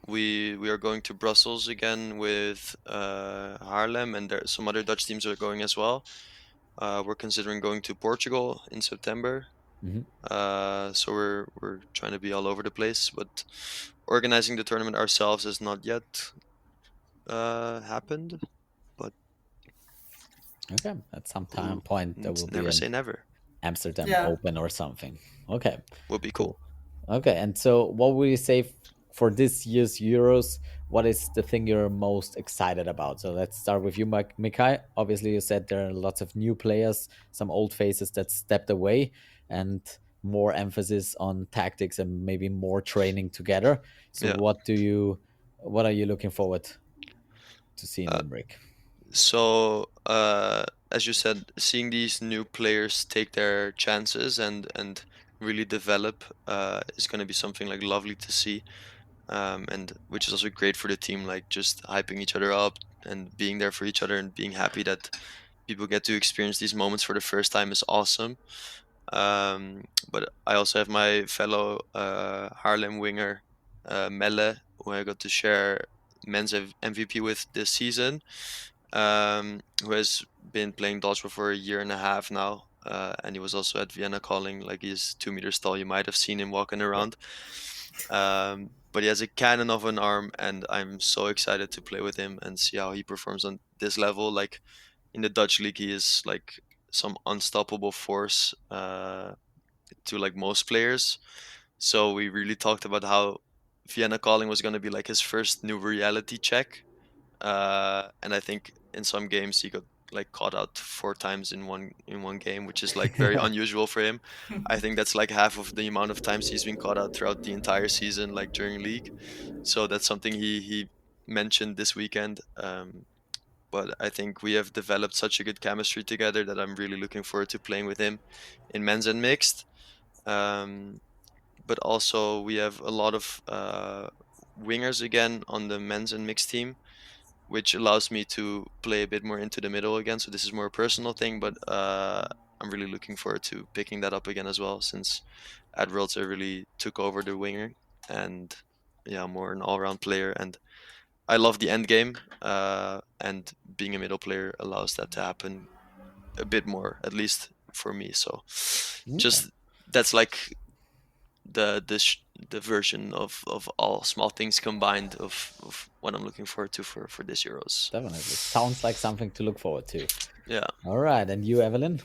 we are going to Brussels again with Haarlem, and there some other Dutch teams are going as well. We're considering going to Portugal in September. Mhm. So we're trying to be all over the place, but organizing the tournament ourselves has not yet happened. Okay, at some time Ooh, point there will be never an say never. Amsterdam Yeah. Open or something. Okay, Would be cool. cool. Okay, and so what would you say for this year's Euros? What is the thing you're most excited about? So let's start with you, Micay. Obviously, you said there are lots of new players, some old faces that stepped away, and more emphasis on tactics and maybe more training together. So Yeah. what are you looking forward to see in Uh, Limerick? so as you said, seeing these new players take their chances and really develop is going to be something like lovely to see. And which is also great for the team, like just hyping each other up and being there for each other and being happy that people get to experience these moments for the first time is awesome. But I also have my fellow Haarlem winger, Melle, who I got to share men's MVP with this season, who has been playing dodgeball for a year and a half now. And he was also at Vienna Calling, like he's 2 meters tall. You might have seen him walking Yeah. around. But he has a cannon of an arm, and I'm so excited to play with him and see how he performs on this level. Like in the Dutch league, he is like some unstoppable force to like most players. So we really talked about how Vienna Calling was going to be like his first new reality check. And I think in some games he got like caught out 4 times in one game, which is like very unusual for him. I think that's like half of the amount of times he's been caught out throughout the entire season, like during league. So that's something he mentioned this weekend. But I think we have developed such a good chemistry together that I'm really looking forward to playing with him in men's and mixed. Um, but also we have a lot of wingers again on the men's and mixed team, which allows me to play a bit more into the middle again. So this is more a personal thing, but I'm really looking forward to picking that up again as well, since Admiralty really took over the winger and yeah, more an all-round player. And I love the end game, and being a middle player allows that to happen a bit more, at least for me. So Okay. just that's like the version of all small things combined of what I'm looking forward to for this Euros. Definitely. Sounds like something to look forward to. Yeah, All right. And you, Evelyn?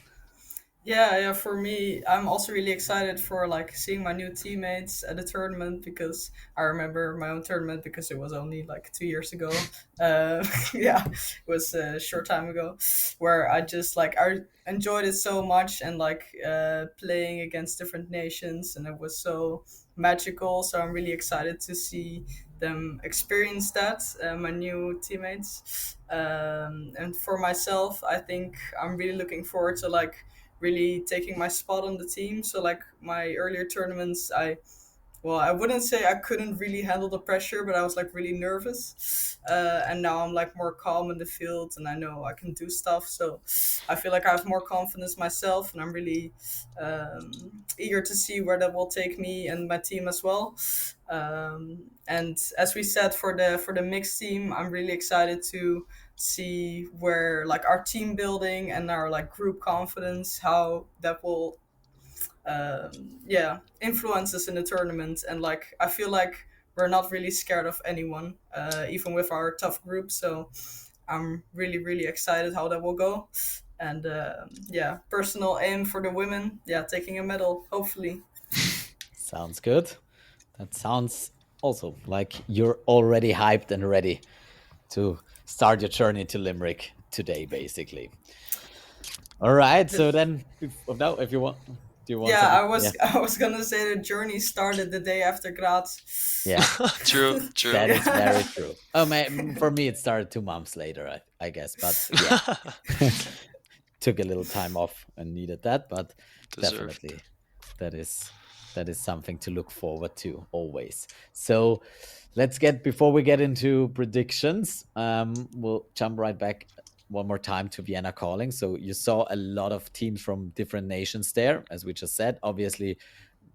Yeah, yeah. For me, I'm also really excited for like seeing my new teammates at the tournament because I remember my own tournament because it was only like 2 years ago. Yeah, it was a short time ago, where I just like I enjoyed it so much and like playing against different nations, and it was so magical. So I'm really excited to see them experience that, my new teammates. And for myself, I think I'm really looking forward to like really taking my spot on the team. So like my earlier tournaments, I wouldn't say I couldn't really handle the pressure, but I was like really nervous. And now I'm like more calm in the field, and I know I can do stuff. So I feel like I have more confidence myself, and I'm really eager to see where that will take me and my team as well. And as we said for the mixed team, I'm really excited to see where like our team building and our like group confidence, how that will influence us in the tournament. And like I feel like we're not really scared of anyone, even with our tough group. So I'm really really excited how that will go. And yeah, personal aim for the women, yeah, taking a medal hopefully. Sounds good. That sounds also like you're already hyped and ready to start your journey to Limerick today, basically. All right. So then, now, if you want, do you want Yeah, something? Yeah. I was gonna say the journey started the day after Graz. Yeah. true, true. That is Yeah. very true. Oh, for me, it started 2 months later, I guess. But yeah, took a little time off and needed that. But Deserved. definitely, that is that is something to look forward to always. So let's get before we get into predictions. We'll jump right back one more time to Vienna Calling. So you saw a lot of teams from different nations there, as we just said. Obviously,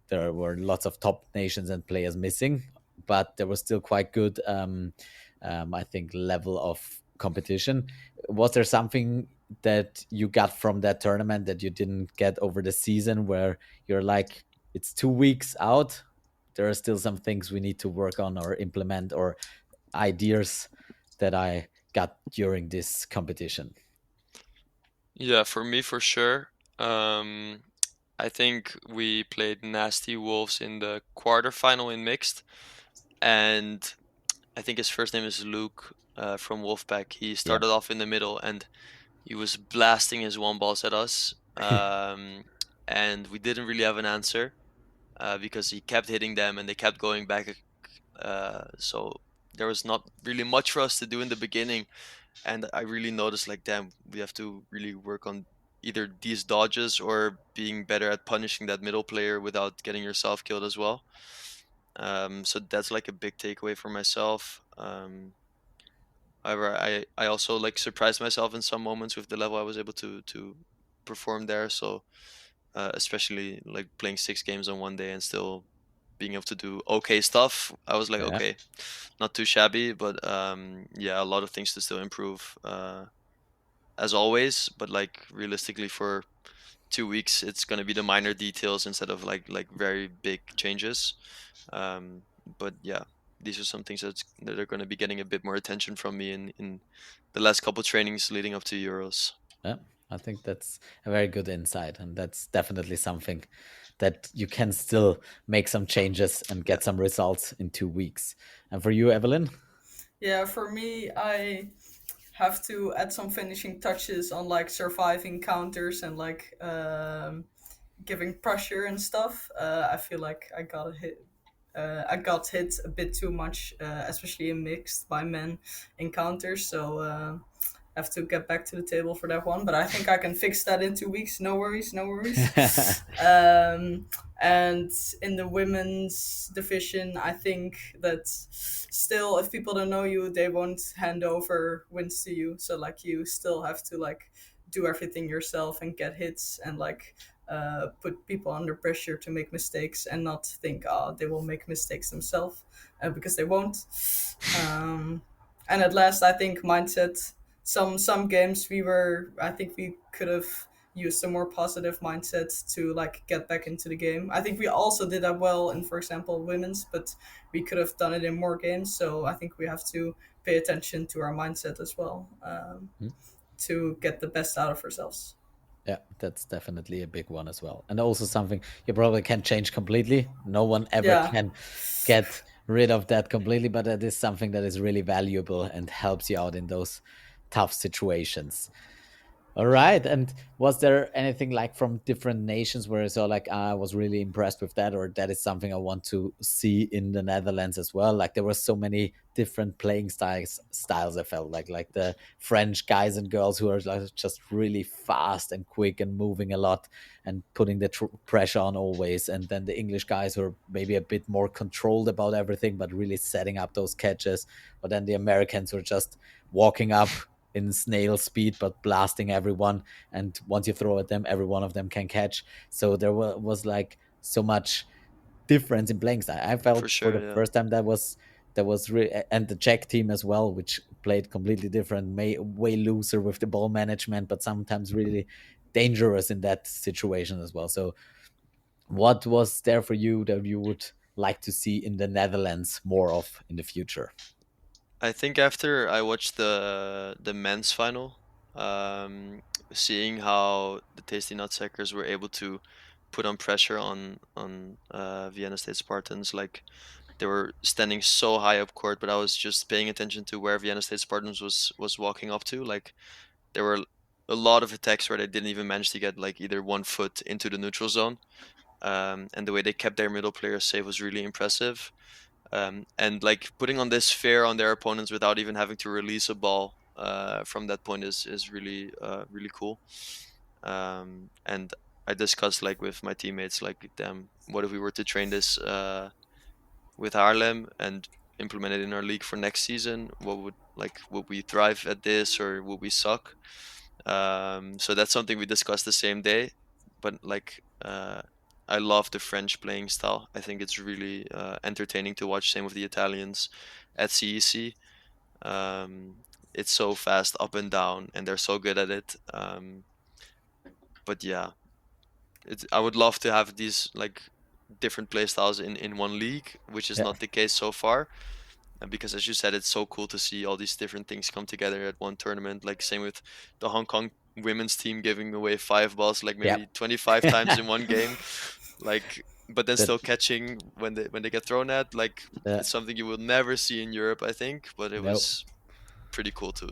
there were lots of top nations and players missing, but there was still quite good, I think, level of competition. Was there something that you got from that tournament that you didn't get over the season, where you're like, it's 2 weeks out, there are still some things we need to work on or implement, or ideas that I got during this competition? Yeah, for me for sure. Um, I think we played Nasty Wolves in the quarterfinal in mixed, and I think his first name is Luke from Wolfpack. He Yeah. started off in the middle and he was blasting his one balls at us, and we didn't really have an answer because he kept hitting them and they kept going back. So there was not really much for us to do in the beginning, and I really noticed like, damn, we have to really work on either these dodges or being better at punishing that middle player without getting yourself killed as well. So that's like a big takeaway for myself. However, I also like surprised myself in some moments with the level I was able to perform there. So especially like playing 6 games on one day and still being able to do okay stuff, I was like, Yeah. okay, not too shabby, but yeah, a lot of things to still improve as always. But like realistically, for 2 weeks, it's gonna be the minor details instead of like very big changes. Um, but yeah, these are some things that are gonna be getting a bit more attention from me in the last couple trainings leading up to Euros. Yeah, I think that's a very good insight, and that's definitely something that you can still make some changes and Yeah, get some results in 2 weeks. And for you, Evelyn? Yeah, for me, I have to add some finishing touches on like surviving counters and like giving pressure and stuff. I feel like I got hit a bit too much, especially in mixed by men encounters. So have to get back to the table for that one. But I think I can fix that in 2 weeks. No worries, no worries. Um, and in the women's division, I think that still, if people don't know you, they won't hand over wins to you. So like you still have to like do everything yourself and get hits and like put people under pressure to make mistakes and not think, oh, they will make mistakes themselves because they won't. Um, and at last, I think mindset. Some games I think we could have used some more positive mindset to like get back into the game. I think we also did that well in, for example, women's, but we could have done it in more games. So I think we have to pay attention to our mindset as well to get the best out of ourselves. Yeah, that's definitely a big one as well. And also something you probably can't change completely. No one ever Yeah. can get rid of that completely, but that is something that is really valuable and helps you out in those tough situations. All right. And was there anything like from different nations where you saw like, "Ah, I was really impressed with that, or that is something I want to see in the Netherlands as well? Like there were so many different playing styles I felt like the French guys and girls who are like just really fast and quick and moving a lot and putting the pressure on always. And then the English guys who are maybe a bit more controlled about everything, but really setting up those catches. But then the Americans who are just walking up in snail speed but blasting everyone, and once you throw at them every one of them can catch. So there was like so much difference in playing style. I for felt for sure. the Yeah. first time that was really, and the Czech team as well, which played completely different, way looser with the ball management, but sometimes really dangerous in that situation as well. So what was there for you that you would like to see in the Netherlands more of in the future? I think after I watched the men's final, um, seeing how the Tasty Nutsackers were able to put on pressure on Vienna State Spartans, like they were standing so high up court, but I was just paying attention to where Vienna State Spartans was walking up to. Like there were a lot of attacks where they didn't even manage to get like either one foot into the neutral zone, and the way they kept their middle players safe was really impressive. And like putting on this fear on their opponents without even having to release a ball from that point is really really cool. And I discussed like with my teammates like, damn, what if we were to train this with Haarlem and implement it in our league for next season? What would we thrive at this or would we suck? So that's something we discussed the same day. But like I love the French playing style. I think it's really entertaining to watch. Same with the Italians at CEC. It's so fast up and down, and they're so good at it. But yeah, I would love to have these like different play styles in one league, which is Yeah. not the case so far. And because, as you said, it's so cool to see all these different things come together at one tournament. Like same with the Hong Kong women's team giving away 5 balls, like Yeah. maybe 25 times in one game. Like, but then That still catching when they get thrown at. Like, uh, it's something you will never see in Europe, I think. But it no. was pretty cool to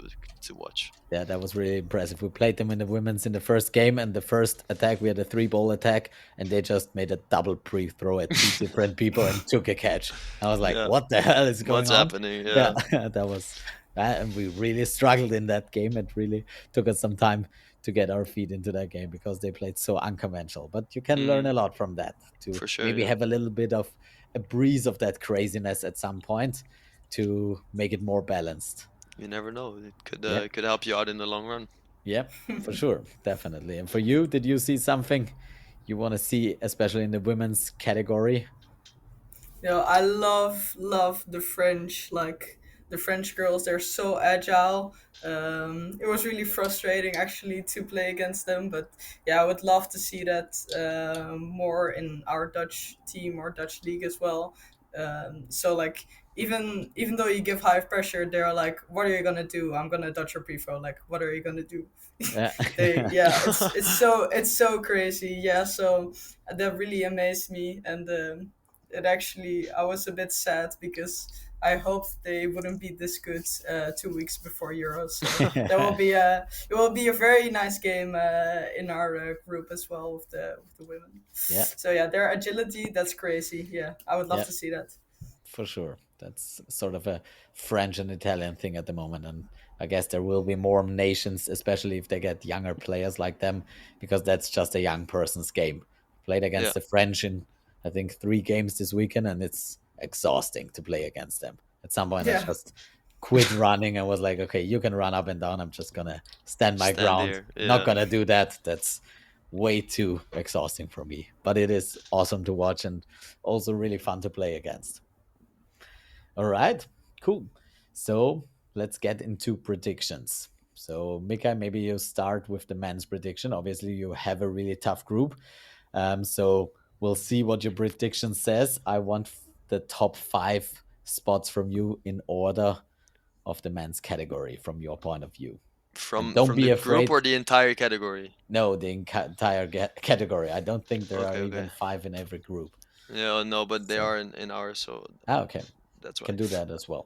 watch. Yeah, that was really impressive. We played them in the women's in the first game, and the first attack we had a 3-ball attack, and they just made a double pre-throw at 2 different people and took a catch. I was like, Yeah, "What the hell is going what's on?" happening? Yeah, Yeah. that was, and we really struggled in that game. It really took us some time to get our feet into that game because they played so unconventional. But you can learn Mm, a lot from that to for sure. maybe Yeah. have a little bit of a breeze of that craziness at some point to make it more balanced. You never know. Yeah. It could help you out in the long run. Yeah, for sure, definitely. And for you, did you see something you want to see, especially in the women's category? I love the French, like the French girls. They're so agile. It was really frustrating actually to play against them, but yeah, I would love to see that more in our Dutch team or Dutch league as well. So like even though you give high pressure, they're like, "What are you gonna do? I'm gonna Dutch or pre-throw. Like, what are you gonna do?" Yeah, Yeah, it's so crazy. Yeah, so that really amazed me, and it actually I was a bit sad because I hoped they wouldn't be this good 2 weeks before Euro. So that will be a it will be a very nice game in our group as well with the women. yeah, So yeah, their agility, that's crazy. Yeah, I would love yeah, to see that. for sure. That's sort of a French and Italian thing at the moment, and I guess there will be more nations, especially if they get younger players like them, because that's just a young person's game. Played Yeah. against the French in, I think, 3 games this weekend, and it's exhausting to play against them. At some point, I Yeah, just quit running and was like, okay, you can run up and down. I'm just gonna stand my Stand ground. there. Not Yeah. gonna do that. That's way too exhausting for me. But it is awesome to watch and also really fun to play against. All right, cool. So let's get into predictions. So, Mika, maybe you start with the men's prediction. Obviously, you have a really tough group. So we'll see what your prediction says. I want the top 5 spots from you in order of the men's category from your point of view. And don't From be the group afraid. or the entire category. No, the entire category. I don't think there are Okay. Okay. even 5 in every group. Yeah. No, but they So, are in ours, so okay, that's why. can do that as well.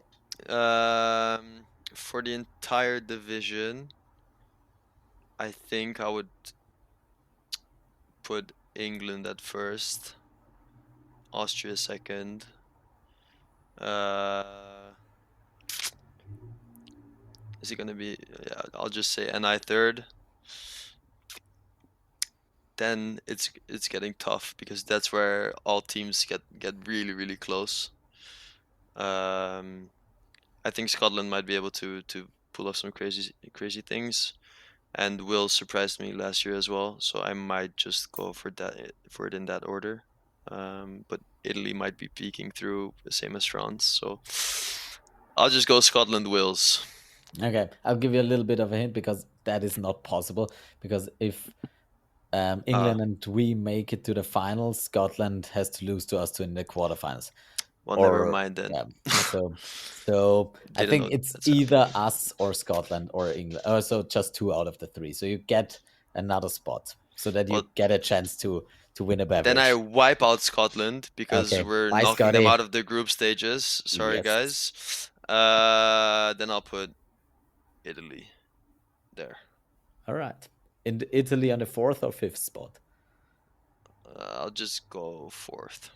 For the entire division, I think I would put England at first, Austria second. Uh, is it gonna be? Yeah, I'll just say NI third. Then it's getting tough because that's where all teams get really close. Um, I think Scotland might be able to pull off some crazy things, and Will surprised me last year as well. So I might just go for it in that order. But Italy might be peeking through the same as France. So I'll just go Scotland Wills. Okay, I'll give you a little bit of a hint because that is not possible. Because if Uh, England and we make it to the finals, Scotland has to lose to us to in the quarterfinals. well, never Or mind then. yeah, so I Didn't think know it's that's either happening. us or Scotland or England. So just 2 out of the 3. So you get another spot so that you Well, get a chance to win a then I beverage. wipe out Scotland because Okay, we're bye, knocking them Scotty. out of the group stages. Sorry, Yes. guys. Then I'll put Italy there. All right. In Italy on the 4th or 5th spot. I'll just go fourth.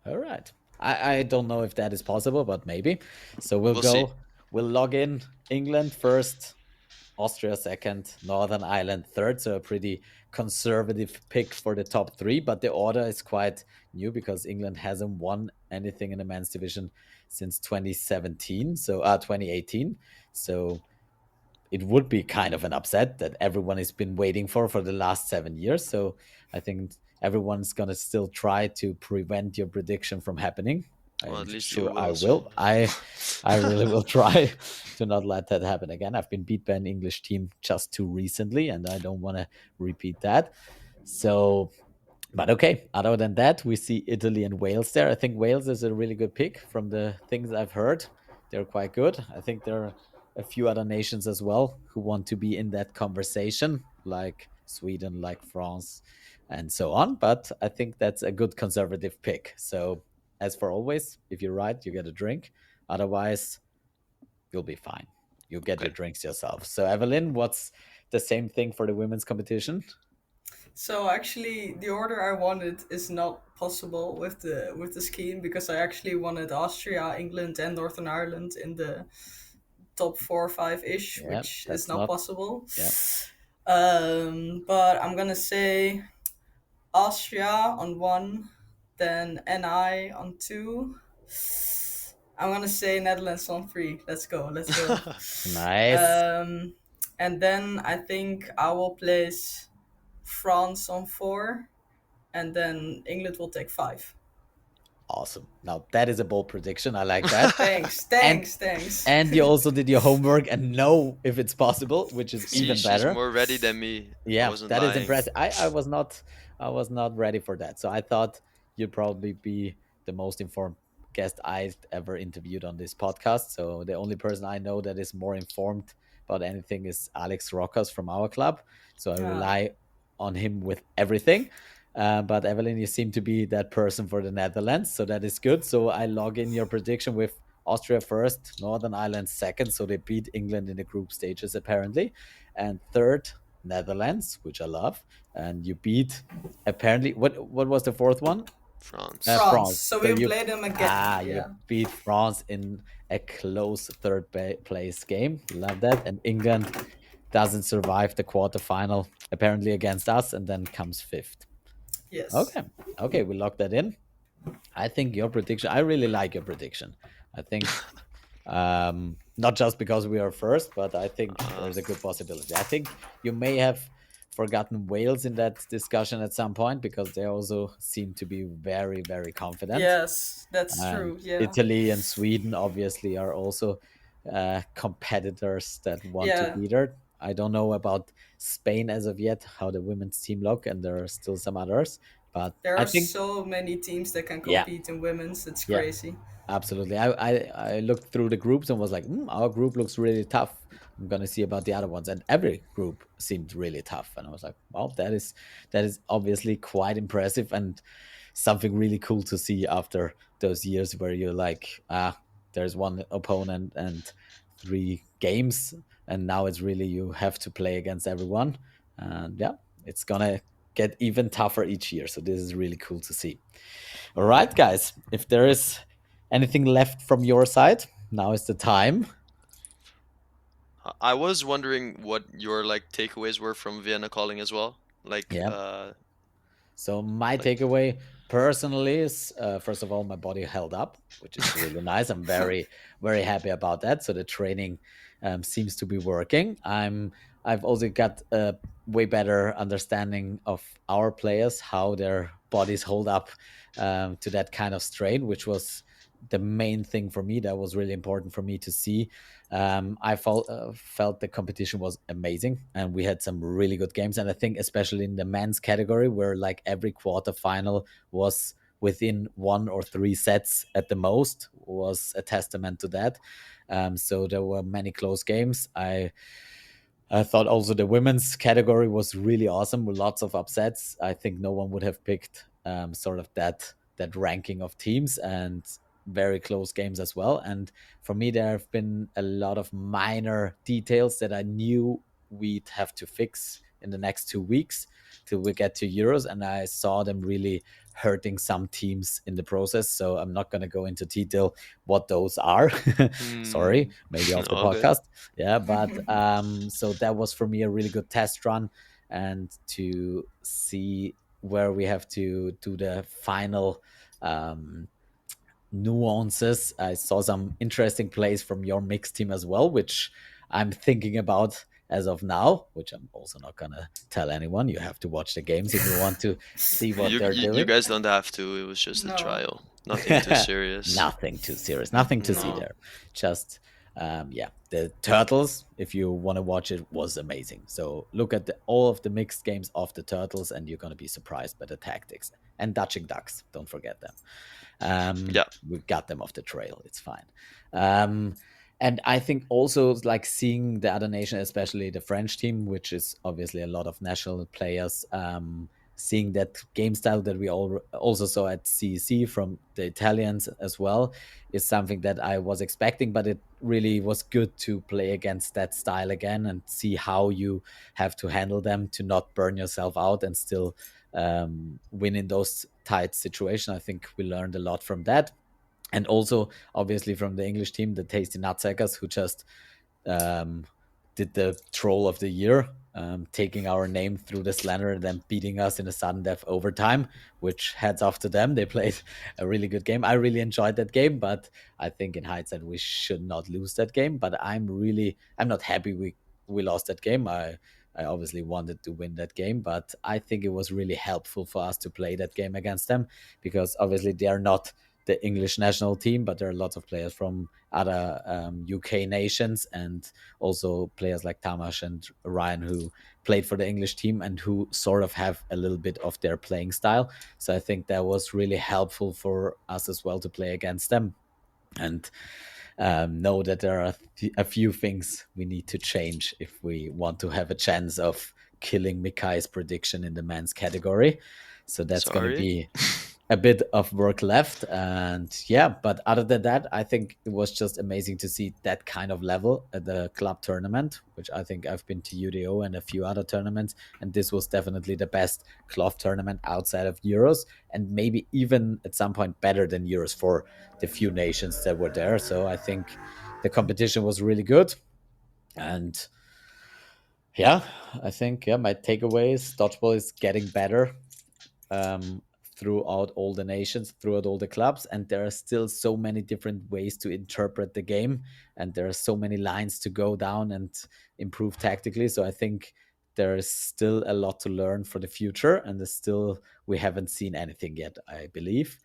All right. I don't know if that is possible, but maybe. So we'll We'll see. go. We'll log in England first, Austria second, Northern Ireland third. So a pretty conservative pick for the top 3. But the order is quite new because England hasn't won anything in the men's division since 2017. So 2018. So it would be kind of an upset that everyone has been waiting for the last 7 years. So I think everyone's gonna still try to prevent your prediction from happening. Well, at I'm least you sure I will. So will. I really will try to not let that happen again. I've been beat by an English team just too recently, and I don't want to repeat that. So, but okay. Other than that, we see Italy and Wales there. I think Wales is a really good pick from the things I've heard. they're quite good. I think there are a few other nations as well who want to be in that conversation, like Sweden, like France, and so on. But I think that's a good conservative pick. So, as for always, if you're right, you get a drink. Otherwise, you'll be fine. You'll get your Okay. drinks yourself. So, Evelyn, what's the same thing for the women's competition? So actually, the order I wanted is not possible with the scheme because I actually wanted Austria, England, and Northern Ireland in the top 4 or 5 ish, Yeah, which is that's not not. possible. Yeah, But I'm gonna say Austria on one, then NI on two. I'm gonna say Netherlands on three. Let's go, let's go. nice. Um, and then I think I will place France on four, and then England will take five. Awesome. Now that is a bold prediction. I like that. Thanks, And thanks, thanks. and you also did your homework and know if it's possible, which is See, even she's better. more ready than me. I Yeah, wasn't that is lying. impressive. I was not ready for that. So I thought you'd probably be the most informed guest I've ever interviewed on this podcast. So the only person I know that is more informed about anything is Alex Rokas from our club. So I Ah, rely on him with everything. But Evelyn, you seem to be that person for the Netherlands, so that is good. So I log in your prediction with Austria first, Northern Ireland second. So they beat England in the group stages apparently, and third Netherlands, which I love, and you beat apparently what was the fourth one? France. France. France. So So we'll you play them again. you Yeah. beat France in a close third place game. Love that. And England doesn't survive the quarterfinal apparently against us, and then comes fifth. Yes. Okay, okay, we lock that in. I think your prediction. I really like your prediction. I think not just because we are first, but I think Uh, there's a good possibility. I think you may have forgotten Wales in that discussion at some point because they also seem to be very, very confident. Yes, that's And true. Yeah. Italy and Sweden obviously are also competitors that want to Yeah. beat her. I don't know about Spain as of yet, how the women's team look, and there are still some others. But There I are think, so many teams that can yeah, compete in women's. It's yeah, crazy. absolutely. I looked through the groups and was like, our group looks really tough. I'm gonna see about the other ones, and every group seemed really tough. And I was like, wow, that is obviously quite impressive and something really cool to see after those years where you're like, there's one opponent and three games, and now it's really you have to play against everyone. And yeah, it's gonna get even tougher each year. So this is really cool to see. All right, guys. If there is anything left from your side, now is the time. I was wondering what your like takeaways were from Vienna Calling as well. Yeah. So my Like takeaway personally is, first of all, my body held up, which is really nice. I'm very, very happy about that. So the training seems to be working. I've also got a way better understanding of our players, how their bodies hold up to that kind of strain, which was the main thing for me. That was really important for me to see. I felt the competition was amazing, and we had some really good games. And I think especially in the men's category, where like every quarterfinal was within 1 or 3 sets at the most, was a testament to that. So there were many close games. I thought also the women's category was really awesome with lots of upsets. I think no one would have picked sort of that ranking of teams, and very close games as well. And for me, there have been a lot of minor details that I knew we'd have to fix in the next 2 weeks till we get to Euros, and I saw them really hurting some teams in the process. So I'm not going to go into detail what those are. Sorry, hmm, maybe off the all good. podcast. Yeah, but so that was for me a really good test run, and to see where we have to do the final um nuances. I saw some interesting plays from your mixed team as well, which I'm thinking about as of now, which I'm also not gonna tell anyone. You have to watch the games if you want to see what they're You doing. guys don't have to. It was just a No. trial. Nothing too serious. Nothing too serious, nothing to see No. there. Just Yeah, the Turtles, if you want to watch it, was amazing. So look at all of the mixed games of the Turtles, and you're going to be surprised by the tactics. And Dutching Ducks, don't forget them. Yeah. We got them off the trail. It's fine. And I think also like seeing the other nation, especially the French team, which is obviously a lot of national players, seeing that game style that we all also saw at CEC from the Italians as well, is something that I was expecting, but it really was good to play against that style again and see how you have to handle them to not burn yourself out and still win in those tight situations. I think we learned a lot from that. And also, obviously, from the English team, the Tasty Nutsackers, who just um, did the troll of the year, taking our name through the slander and then beating us in a sudden death overtime, which heads off to them. They played a really good game. I really enjoyed that game, but I think in hindsight, we should not lose that game. But I'm not happy we lost that game. I obviously wanted to win that game, but I think it was really helpful for us to play that game against them because obviously they are not the English national team, but there are lots of players from other UK nations and also players like Tamash and Ryan who played for the English team and who sort of have a little bit of their playing style. So I think that was really helpful for us as well to play against them and know that there are a few things we need to change if we want to have a chance of killing Micay's prediction in the men's category. So that's going to Sorry. be a bit of work left. And yeah, but other than that, I think it was just amazing to see that kind of level at the club tournament, which I think I've been to UDO and a few other tournaments. And this was definitely the best club tournament outside of Euros, and maybe even at some point better than Euros for the few nations that were there. So I think the competition was really good. And yeah, I think my takeaway is Dodgeball is getting better um, throughout all the nations, throughout all the clubs, and there are still so many different ways to interpret the game, and there are so many lines to go down and improve tactically. So I think there is still a lot to learn for the future, and there's still we haven't seen anything yet, I believe.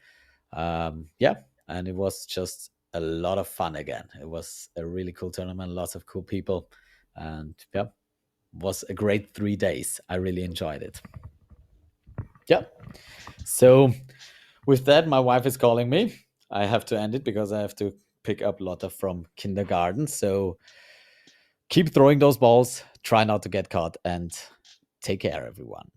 Yeah, and it was just a lot of fun again. It was a really cool tournament, lots of cool people, and yeah, was a great 3 days. I really enjoyed it. Yeah. So with that, my wife is calling me. I have to end it because I have to pick up Lotta from kindergarten. So keep throwing those balls, try not to get caught, and take care, everyone.